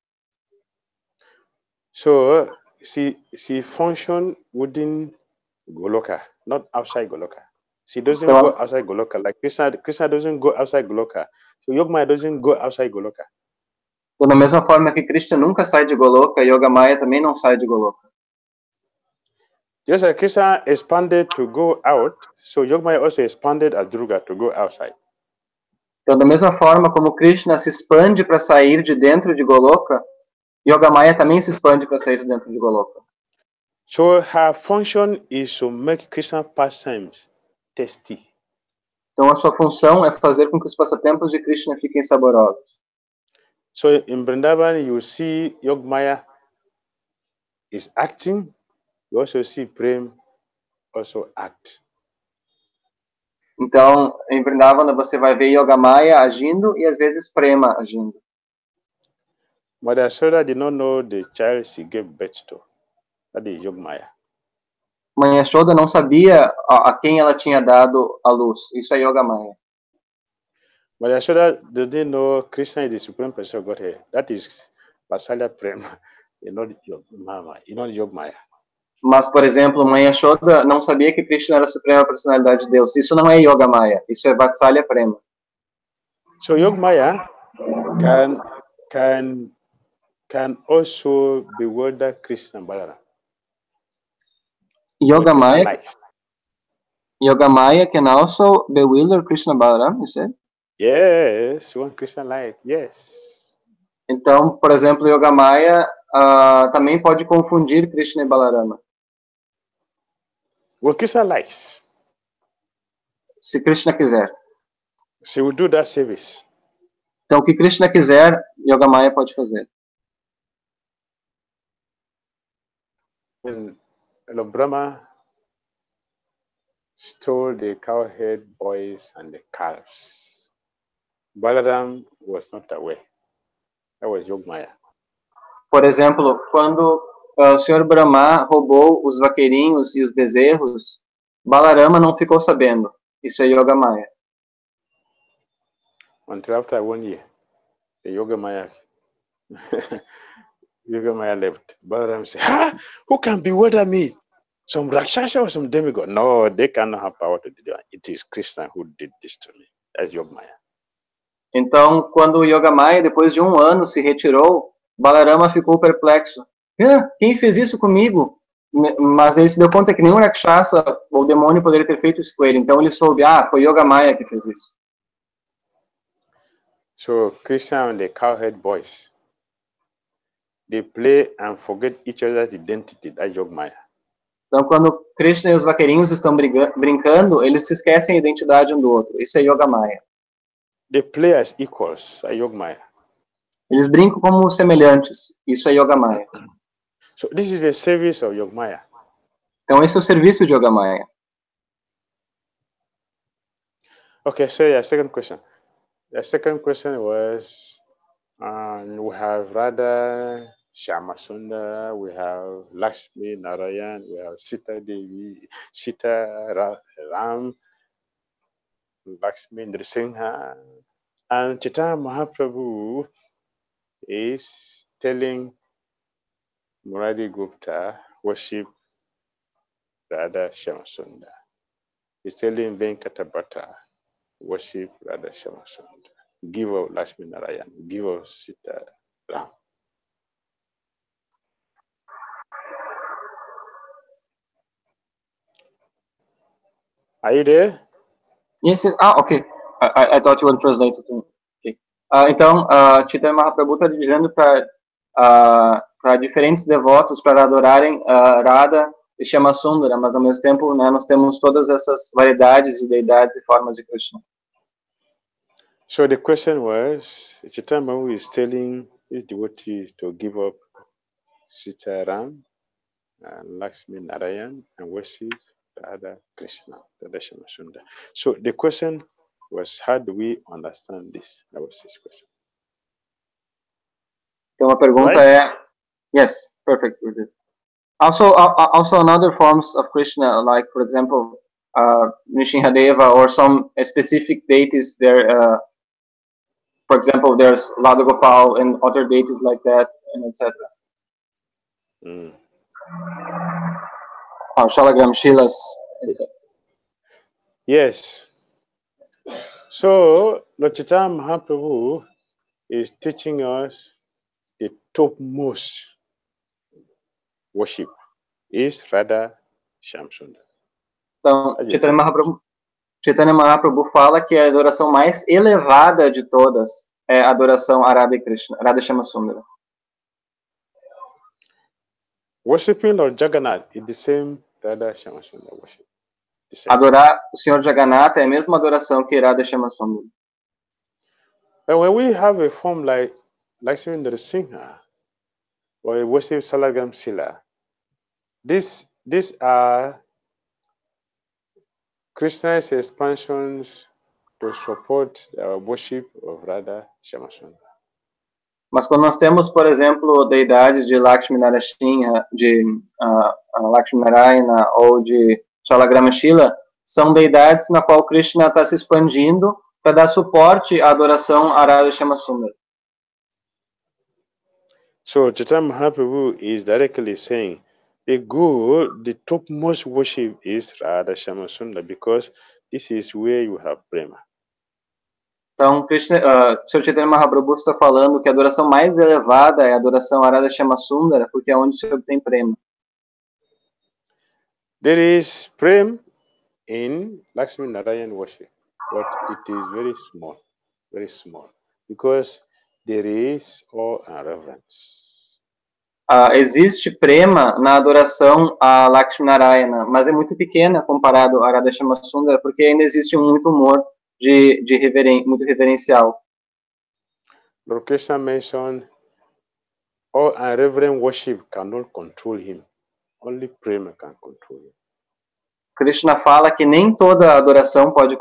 So she functions within Goloka, not outside Goloka. She doesn't go outside Goloka like Krishna. Krishna doesn't go outside Goloka. So Yogamaya doesn't go outside Goloka. Então, da mesma forma que Krishna nunca sai de Goloka, Yogamaya também não sai de Goloka. Just like Krishna expanded to go out, so Yogamaya also expanded as Durga to go outside. Então, da mesma forma como Krishna se expande para sair de dentro de Goloka, Yogamaya também se expande para sair de dentro de Goloka. So her function is to make Krishna pastimes tasty. Então, a sua função é fazer com que os passatempos de Krishna fiquem saborosos. So in Vrindavan, you see Yogamaya is acting. You also see Prem also act. Então, em Vrindavana, você vai ver Yogamaya agindo e, às vezes, Prema agindo. Mother Yashoda did not know the child she gave birth to. That is Yogamaya. Mãe Yashoda não sabia a quem ela tinha dado a luz. Isso é Yogamaya. Mother Yashoda didn't know Krishna is the supreme person of Godhead. That is Vasalya Prema, not Yogamaya. Mas, por exemplo, Mãe Yashoda não sabia que Krishna era a suprema personalidade de Deus. Isso não é Yogamaya. Isso é Vatsalya Prema. So Yogamaya can also bewilder Krishna and Balaram. Yogamaya can also bewilder Krishna Balaram, you said? Yes, one Krishna light, yes. Então, por exemplo, Yogamaya também pode confundir Krishna e Balarama. When Krishna likes, se Krishna quiser. She will do that service. Então, o que Krishna quiser, Yogamaya pode fazer. When Brahma stole the cowherd boys and the calves, Balaram was not aware. That was Yogamaya. Por exemplo, quando o Senhor Brahma roubou os vaqueirinhos e os bezerros, Balarama não ficou sabendo. Isso é Yogamaya. Until after 1 year, the Yogamaya left. Balaram said, who can bewilder me? Some Rakshasa or some demigod? No, they cannot have power to do that. It is Krishna who did this to me. That's Yogamaya. Então, quando o Yogamaya, depois de 1 ano, se retirou, Balarama ficou perplexo. Quem fez isso comigo? Mas ele se deu conta que nenhum Rakshasa ou demônio poderia ter feito isso com ele. Então ele soube, foi Yogamaya que fez isso. So Krishna and the cowherd boys, they play and forget each other's identity. That's Yogamaya. Então, quando Krishna e os vaqueirinhos estão brincando, eles se esquecem a identidade um do outro. Isso é Yogamaya. They play as equals. That's Yogamaya. Eles brincam como semelhantes. Isso é Yogamaya. So this is the service of Yogamaya. Então, esse é o serviço de Yogamaya. Okay, so your second question. The second question was, we have Radha, Shama Sundara, we have Lakshmi Narayan, we have Sita Devi, Sita Ram, Lakshmi Nrsimha, and Chaitanya Mahaprabhu is telling Murari Gupta worship Radha Shama Sundara. He's telling Venkatabhata worship Radha Shama Sundara. Give up Lakshmi Narayan, give up Sita Ram. Are you there? Yes, ok. I thought you would translate it. Okay. Então, Chaitanya Mahaprabhu está dizendo para diferentes devotos para adorarem Radha e Shama Sundara, mas ao mesmo tempo, né, nós temos todas essas variedades de deidades e formas de Krishna. So the question was, Chaitanya Mahaprabhu is telling his devotees to give up Sita Ram and Lakshmi Narayan and worship Radha Krishna, Radha Shama Sundara. So the question was, how do we understand this? That was his question. Então a pergunta é, yes, perfect. Also another forms of Krishna, like for example, Nishinhadeva or some specific deities there. For example, there's Lada Gopal and other deities like that, and etc. Shalagram Shilas, etc. Yes. So, Lord Chaitanya Mahaprabhu is teaching us the topmost worship is Radha Shamsundar. Então, Chaitanya Mahaprabhu fala que a adoração mais elevada de todas é a adoração a Radha Krishna, Radha Shyama-Sundara. Worshipping Lord Jagannath is the same Radha Shyama-Sundara worship. Adorar o Senhor Jagannatha é a mesma adoração que Radha Shyama-Sundara. But when we have a form like Lakshmindra Singha or a worship Salagam Sila, these are Krishna's expansions to support our worship of Radha Shyama-Sundara. Mas quando nós temos, por exemplo, deidades de Lakshminarayana, de Lakshminarayana ou de Shalagrama Shila, são deidades na qual Krishna está se expandindo para dar suporte à adoração a Radha Shyama-Sundara. So Chaitanya Mahaprabhu is directly saying the topmost worship is Radha Shyama-Sundara because this is where you have prema. Então, Sr. Chaitanya Mahaprabhu está falando que a adoração mais elevada é a adoração a Radha Shyama-Sundara, porque é onde se obtém prema. There is prema in Lakshmi Narayan worship, but it is very small, because there is awe and reverence. Existe prema na adoração a Lakshmi Narayana, mas é muito pequena comparado a Radha Shyama-Sundara, porque ainda existe muito humor muito reverencial. Lord Krishna mentioned, awe and reverent worship cannot control him. Only prema can control him. Krishna fala que nem toda adoração pode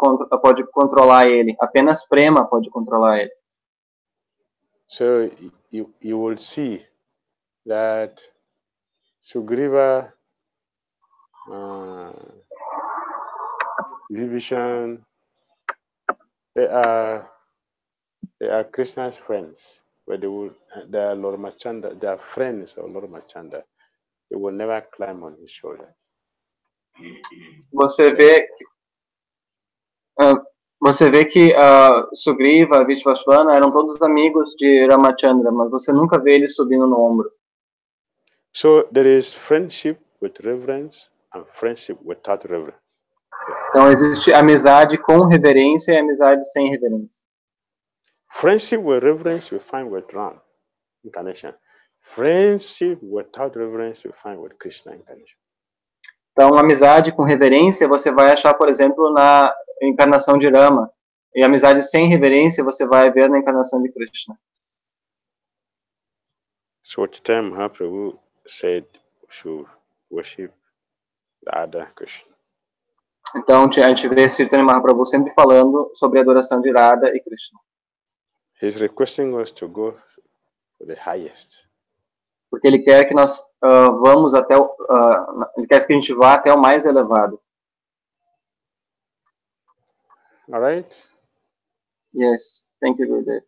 controlar ele, apenas prema pode controlar ele. So you will see that Sugriva, Vibhishan, they are Krishna's friends, but they are Lord Machanda, they are friends of Lord Machanda. They will never climb on his shoulder. Você vê que Sugriva, Vishvashvana eram todos amigos de Ramachandra, mas você nunca vê eles subindo no ombro. So there is friendship with reverence and friendship without reverence. Então existe amizade com reverência e amizade sem reverência. Friendship with reverence we find with Ram incarnation. Friendship without reverence we find with Krishna incarnation. Então, amizade com reverência você vai achar, por exemplo, na encarnação de Rama. E amizade sem reverência você vai ver na encarnação de Krishna. So at the time Mahaprabhu said we should worship Radha Krishna. Então, a gente vê Chaitanya Mahaprabhu sempre falando sobre a adoração de Radha e Krishna. He's requesting us to go for the highest. Porque ele quer que nós vamos até ele quer que a gente vá até o mais elevado. All right? Yes, thank you, Gurudev.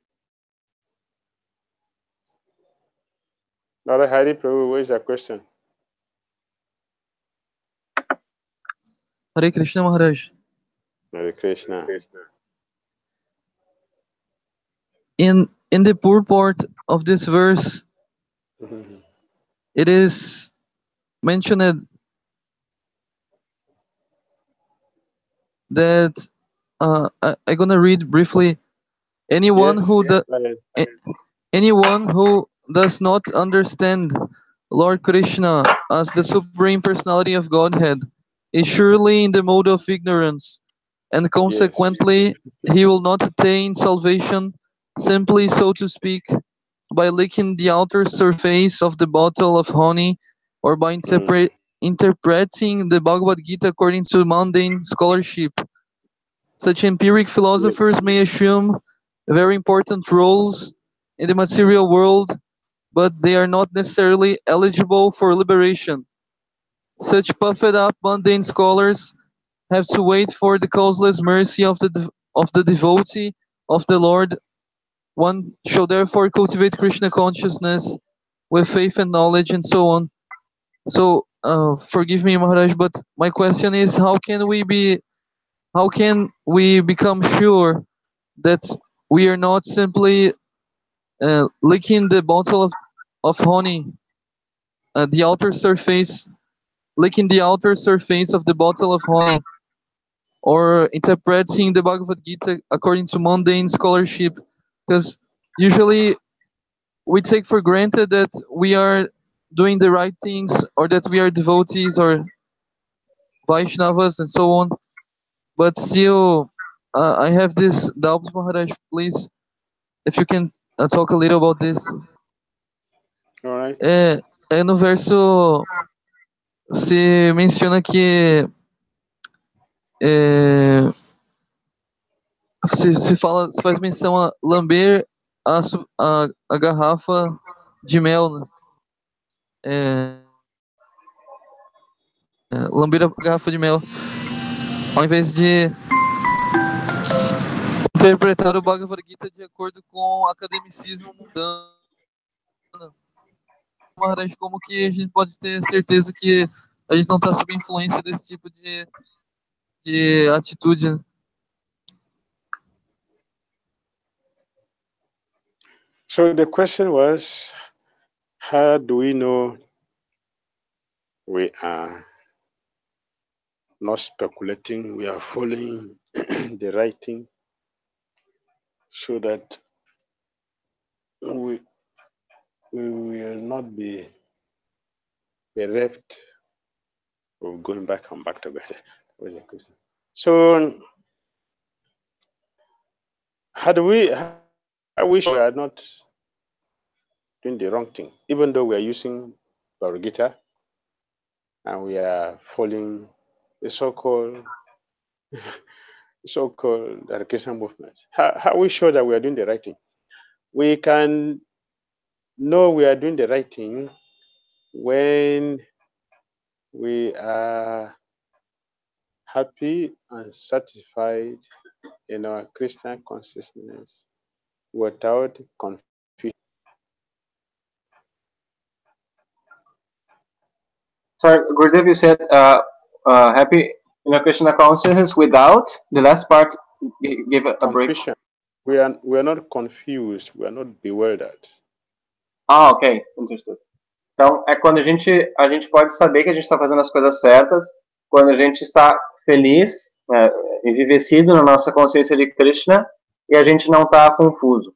All right, Hari Prabhu, what is your question? Hare Krishna Maharaj. Hare Krishna. In the purport of this verse, it is mentioned that I'm gonna read briefly. Anyone who does not understand Lord Krishna as the Supreme Personality of Godhead is surely in the mode of ignorance, and consequently he will not attain salvation simply, so to speak, by licking the outer surface of the bottle of honey, or by interpreting the Bhagavad Gita according to mundane scholarship. Such empiric philosophers may assume very important roles in the material world, but they are not necessarily eligible for liberation. Such puffed up mundane scholars have to wait for the causeless mercy of the devotee of the Lord. One shall therefore cultivate Krishna consciousness with faith and knowledge and so on. So, forgive me, Maharaj, but my question is, how can we become sure that we are not simply licking the bottle of honey, the outer surface, licking the outer surface of the bottle of honey, or interpreting the Bhagavad Gita according to mundane scholarship, because usually we take for granted that we are doing the right things, or that we are devotees or Vaishnavas and so on. But still, I have this doubt, Maharaj. Please, if you can talk a little about this. All right. No verso se menciona que se faz menção a lamber a garrafa de mel, né? Lamber a garrafa de mel, ao invés de interpretar o Bhagavad Gita de acordo com o academicismo mundano. Maharaj, como que a gente pode ter certeza que a gente não está sob influência desse tipo de atitude, né? So the question was, how do we know we are not speculating, we are following the right thing, so that we will not be bereft of going back together. What was the question? So how we are not doing the wrong thing, even though we are using Bhagavad Gita and we are following the so-called education movement. How are we sure that we are doing the right thing? We can know we are doing the right thing when we are happy and satisfied in our Christian consciousness without confusion. Sorry, Gurudev, you said happy in a Krishna consciousness without the last part. Give a break. We are not confused. We are not bewildered. Ah, ok, understood. Então, é quando a gente pode saber que a gente está fazendo as coisas certas, quando a gente está feliz, envivecido na nossa consciência de Krishna, e a gente não está confuso.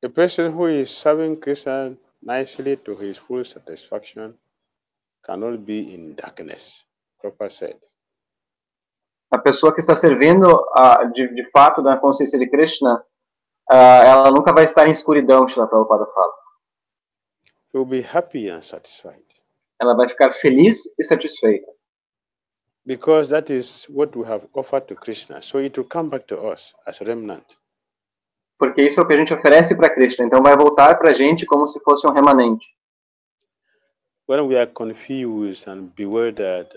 The person who is serving Krishna nicely to his full satisfaction cannot be in darkness, Prabhupada said. A pessoa que está servindo de fato na consciência de Krishna, ela nunca vai estar em escuridão, Srila Prabhupada fala. He will be happy and satisfied. Ela vai ficar feliz e satisfeita. Because that is what we have offered to Krishna. So it will come back to us as a remnant. Porque isso é o que a gente oferece para Krishna. Então vai voltar para a gente como se fosse um remanente. When we are confused and bewildered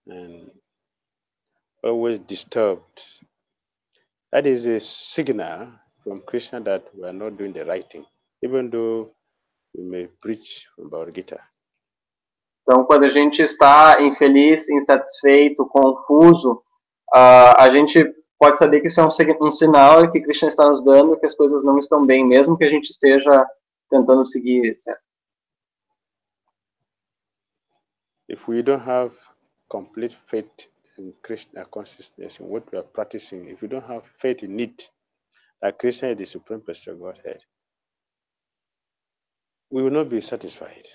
and always disturbed, that is a signal from Krishna that we are not doing the right thing, even though we may preach from Bhagavad Gita. Então, quando a gente está infeliz, insatisfeito, confuso, a gente pode saber que isso é um sinal que Krishna está nos dando, que as coisas não estão bem, mesmo que a gente esteja tentando seguir, etc. If we don't have complete faith in Krishna consciousness, in what we are practicing, if we don't have faith in it, that Krishna is the Supreme Personality of Godhead, we will not be satisfied.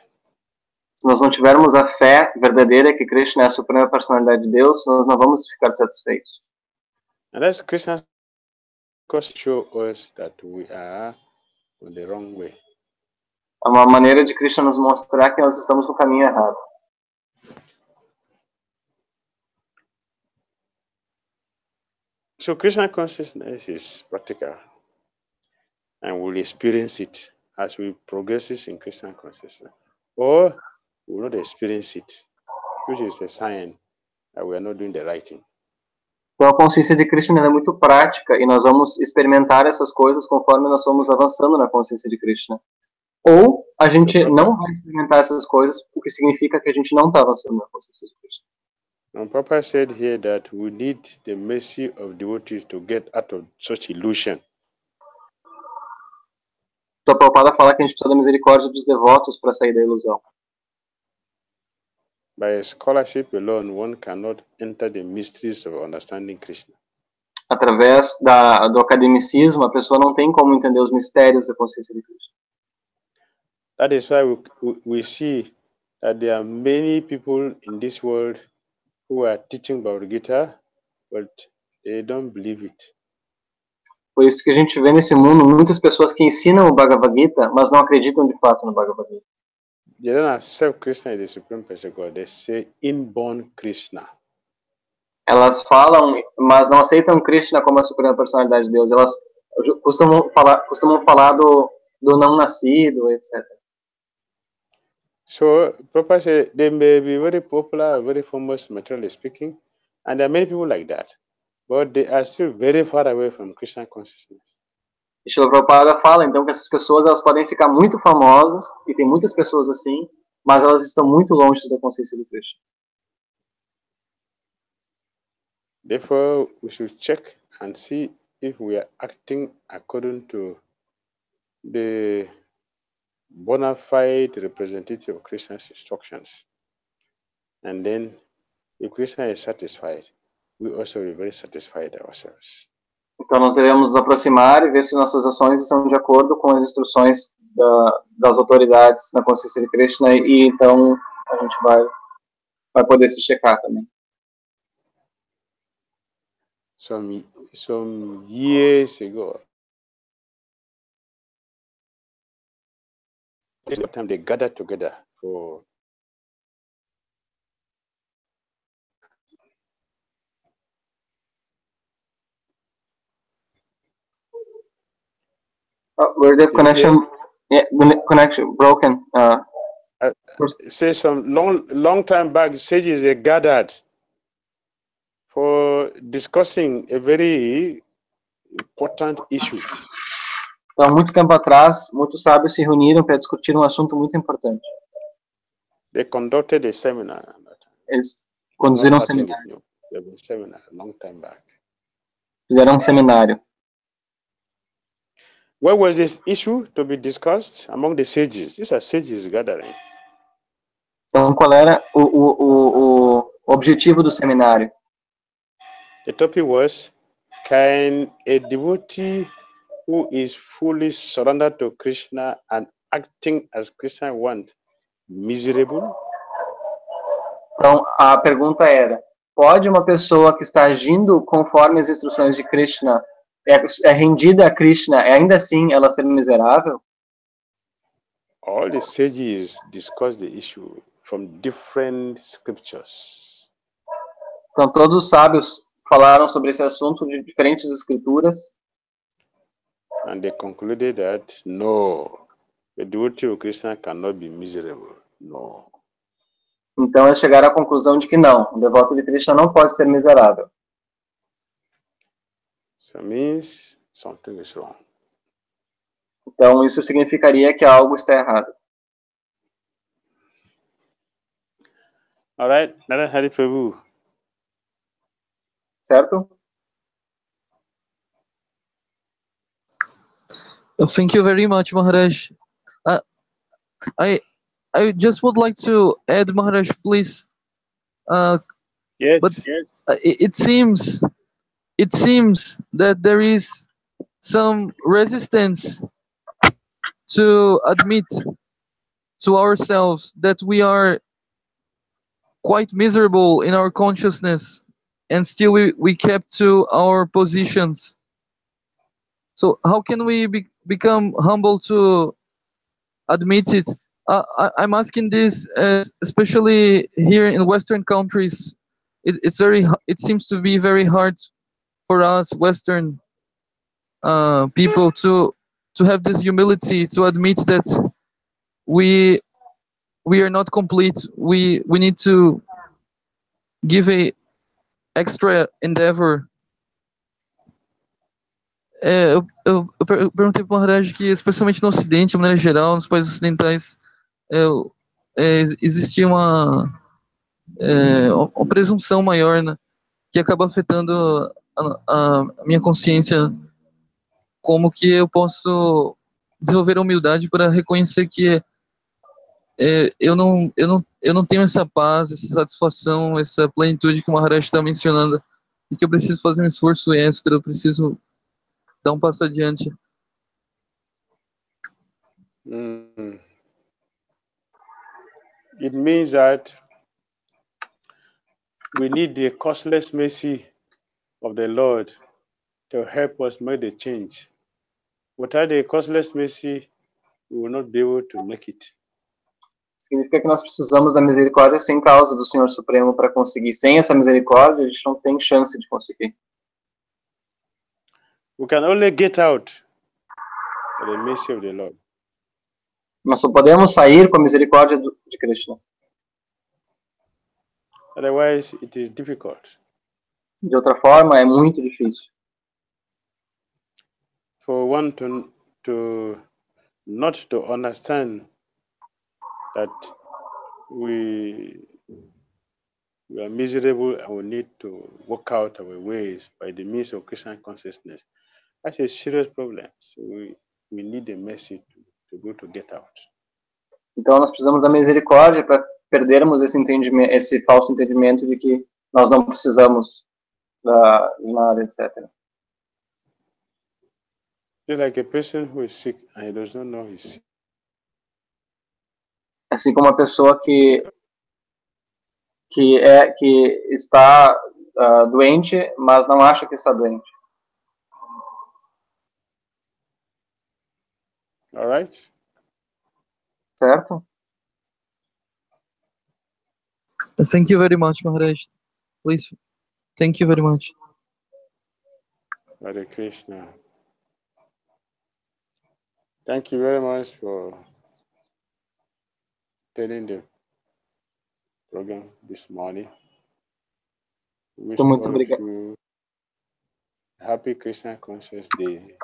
Se nós não tivermos a fé verdadeira que Krishna é a Suprema Personalidade de Deus, nós não vamos ficar satisfeitos. And that's Krishna's cause to show us that we are on the wrong way. É uma maneira de Krishna nos mostrar que nós estamos no caminho errado. So Krishna consciousness is practical, and we'll experience it as we progress in Krishna consciousness, or we will not experience it, which is a sign that we are not doing the right thing. Então a consciência de Krishna é muito prática e nós vamos experimentar essas coisas conforme nós vamos avançando na consciência de Krishna. Ou a gente não vai experimentar essas coisas, o que significa que a gente não está avançando na consciência de Krishna. And Papa said here that we need the mercy of devotees to get out of such illusion. Então, Prabhupada fala que a gente precisa da misericórdia dos devotos para sair da ilusão. By scholarship alone, one cannot enter the mysteries of understanding Krishna. Através do academicismo, a pessoa não tem como entender os mistérios da consciência de Krishna. That is why we see that there are many people in this world who are teaching Bhagavad Gita, but they don't believe it. Por isso que a gente vê nesse mundo muitas pessoas que ensinam o Bhagavad Gita, mas não acreditam de fato no Bhagavad Gita. They don't accept Krishna as the Supreme Person of God. They say inborn Krishna. Elas falam, mas não aceitam Krishna como a Suprema Personalidade de Deus. Elas costumam falar do não nascido, etc. So, Prabhupada said they may be very popular, very famous, materially speaking, and there are many people like that, but they are still very far away from Krishna consciousness. E Srila Prabhupada fala, então, que essas pessoas elas podem ficar muito famosas, e tem muitas pessoas assim, mas elas estão muito longe da consciência de Krishna. Therefore, we should check and see if we are acting according to the bona fide representative of Krishna's instructions. And then, if Krishna is satisfied, we also will be very satisfied ourselves. Então, nós devemos nos aproximar e ver se nossas ações estão de acordo com as instruções das autoridades na consciência de Krishna, e então a gente vai poder se checar também. Some years ago, this time they gathered together for Where the connection, the connection broken. Say some long time back, sages they gathered for discussing a very important issue. Então, muito tempo atrás, muitos sábios se reuniram para discutir um assunto muito importante. They conducted a seminar. Eles conduziram um seminário. Seminar long time back. Fizeram um seminário. What was this issue to be discussed among the sages? These are sages gathering. Então, qual era o objetivo do seminário? The topic was, can a devotee who is fully surrendered to Krishna and acting as Krishna wants, miserable? Então, a pergunta era, pode uma pessoa que está agindo conforme as instruções de Krishna, é rendida a Krishna, ainda assim ela ser miserável? All the sages discussed the issue from different scriptures. Então, todos os sábios falaram sobre esse assunto de diferentes escrituras. And they concluded that, no, the devotee of Krishna cannot be miserable. No. Então, eles chegaram à conclusão de que não, o devoto de Krishna não pode ser miserável. So it means something is wrong. Então, isso significaria que algo está errado. All right, Nara Hari Prabhu. Certo? Thank you very much, Maharaj. I just would like to add, Maharaj, please. Yes. But it seems that there is some resistance to admit to ourselves that we are quite miserable in our consciousness, and still we kept to our positions. So how can we become humble to admit it? I'm asking this, especially here in Western countries. It seems to be very hard for us Western people to have this humility to admit that we are not complete. We need to give a extra endeavor. Eu perguntei para o Maharaj que, especialmente no Ocidente, de maneira geral, nos países ocidentais, existia uma presunção maior, né, que acaba afetando a minha consciência, como que eu posso desenvolver a humildade para reconhecer que eu não tenho essa paz, essa satisfação, essa plenitude que o Maharaj está mencionando, e que eu preciso fazer um esforço extra, eu preciso dar um passo adiante. It means that we need the costless mercy of the Lord to help us make the change. Without the costless mercy, we will not be able to make it. Significa que nós precisamos da misericórdia sem causa do Senhor Supremo para conseguir. Sem essa misericórdia, a gente não tem chance de conseguir. We can only get out by the mercy of the Lord. Nós só podemos sair com a misericórdia de Krishna. Otherwise, it is difficult. De outra forma, é muito difícil. For one to not to understand that we are miserable and we need to work out our ways by the means of Krishna consciousness. That's a serious problem. So we need the mercy to go to get out. Então nós precisamos da misericórdia para perdermos esse falso entendimento de que nós não precisamos de nada, etc. Just like a person who is sick and he does not know he's sick. Assim como uma pessoa que está doente, mas não acha que está doente. All right? Certo? Thank you very much, Maharaj. Please, thank you very much. Hare Krishna. Thank you very much for attending the program this morning. Wish Muito all of obrigado. you a happy Krishna Conscious Day.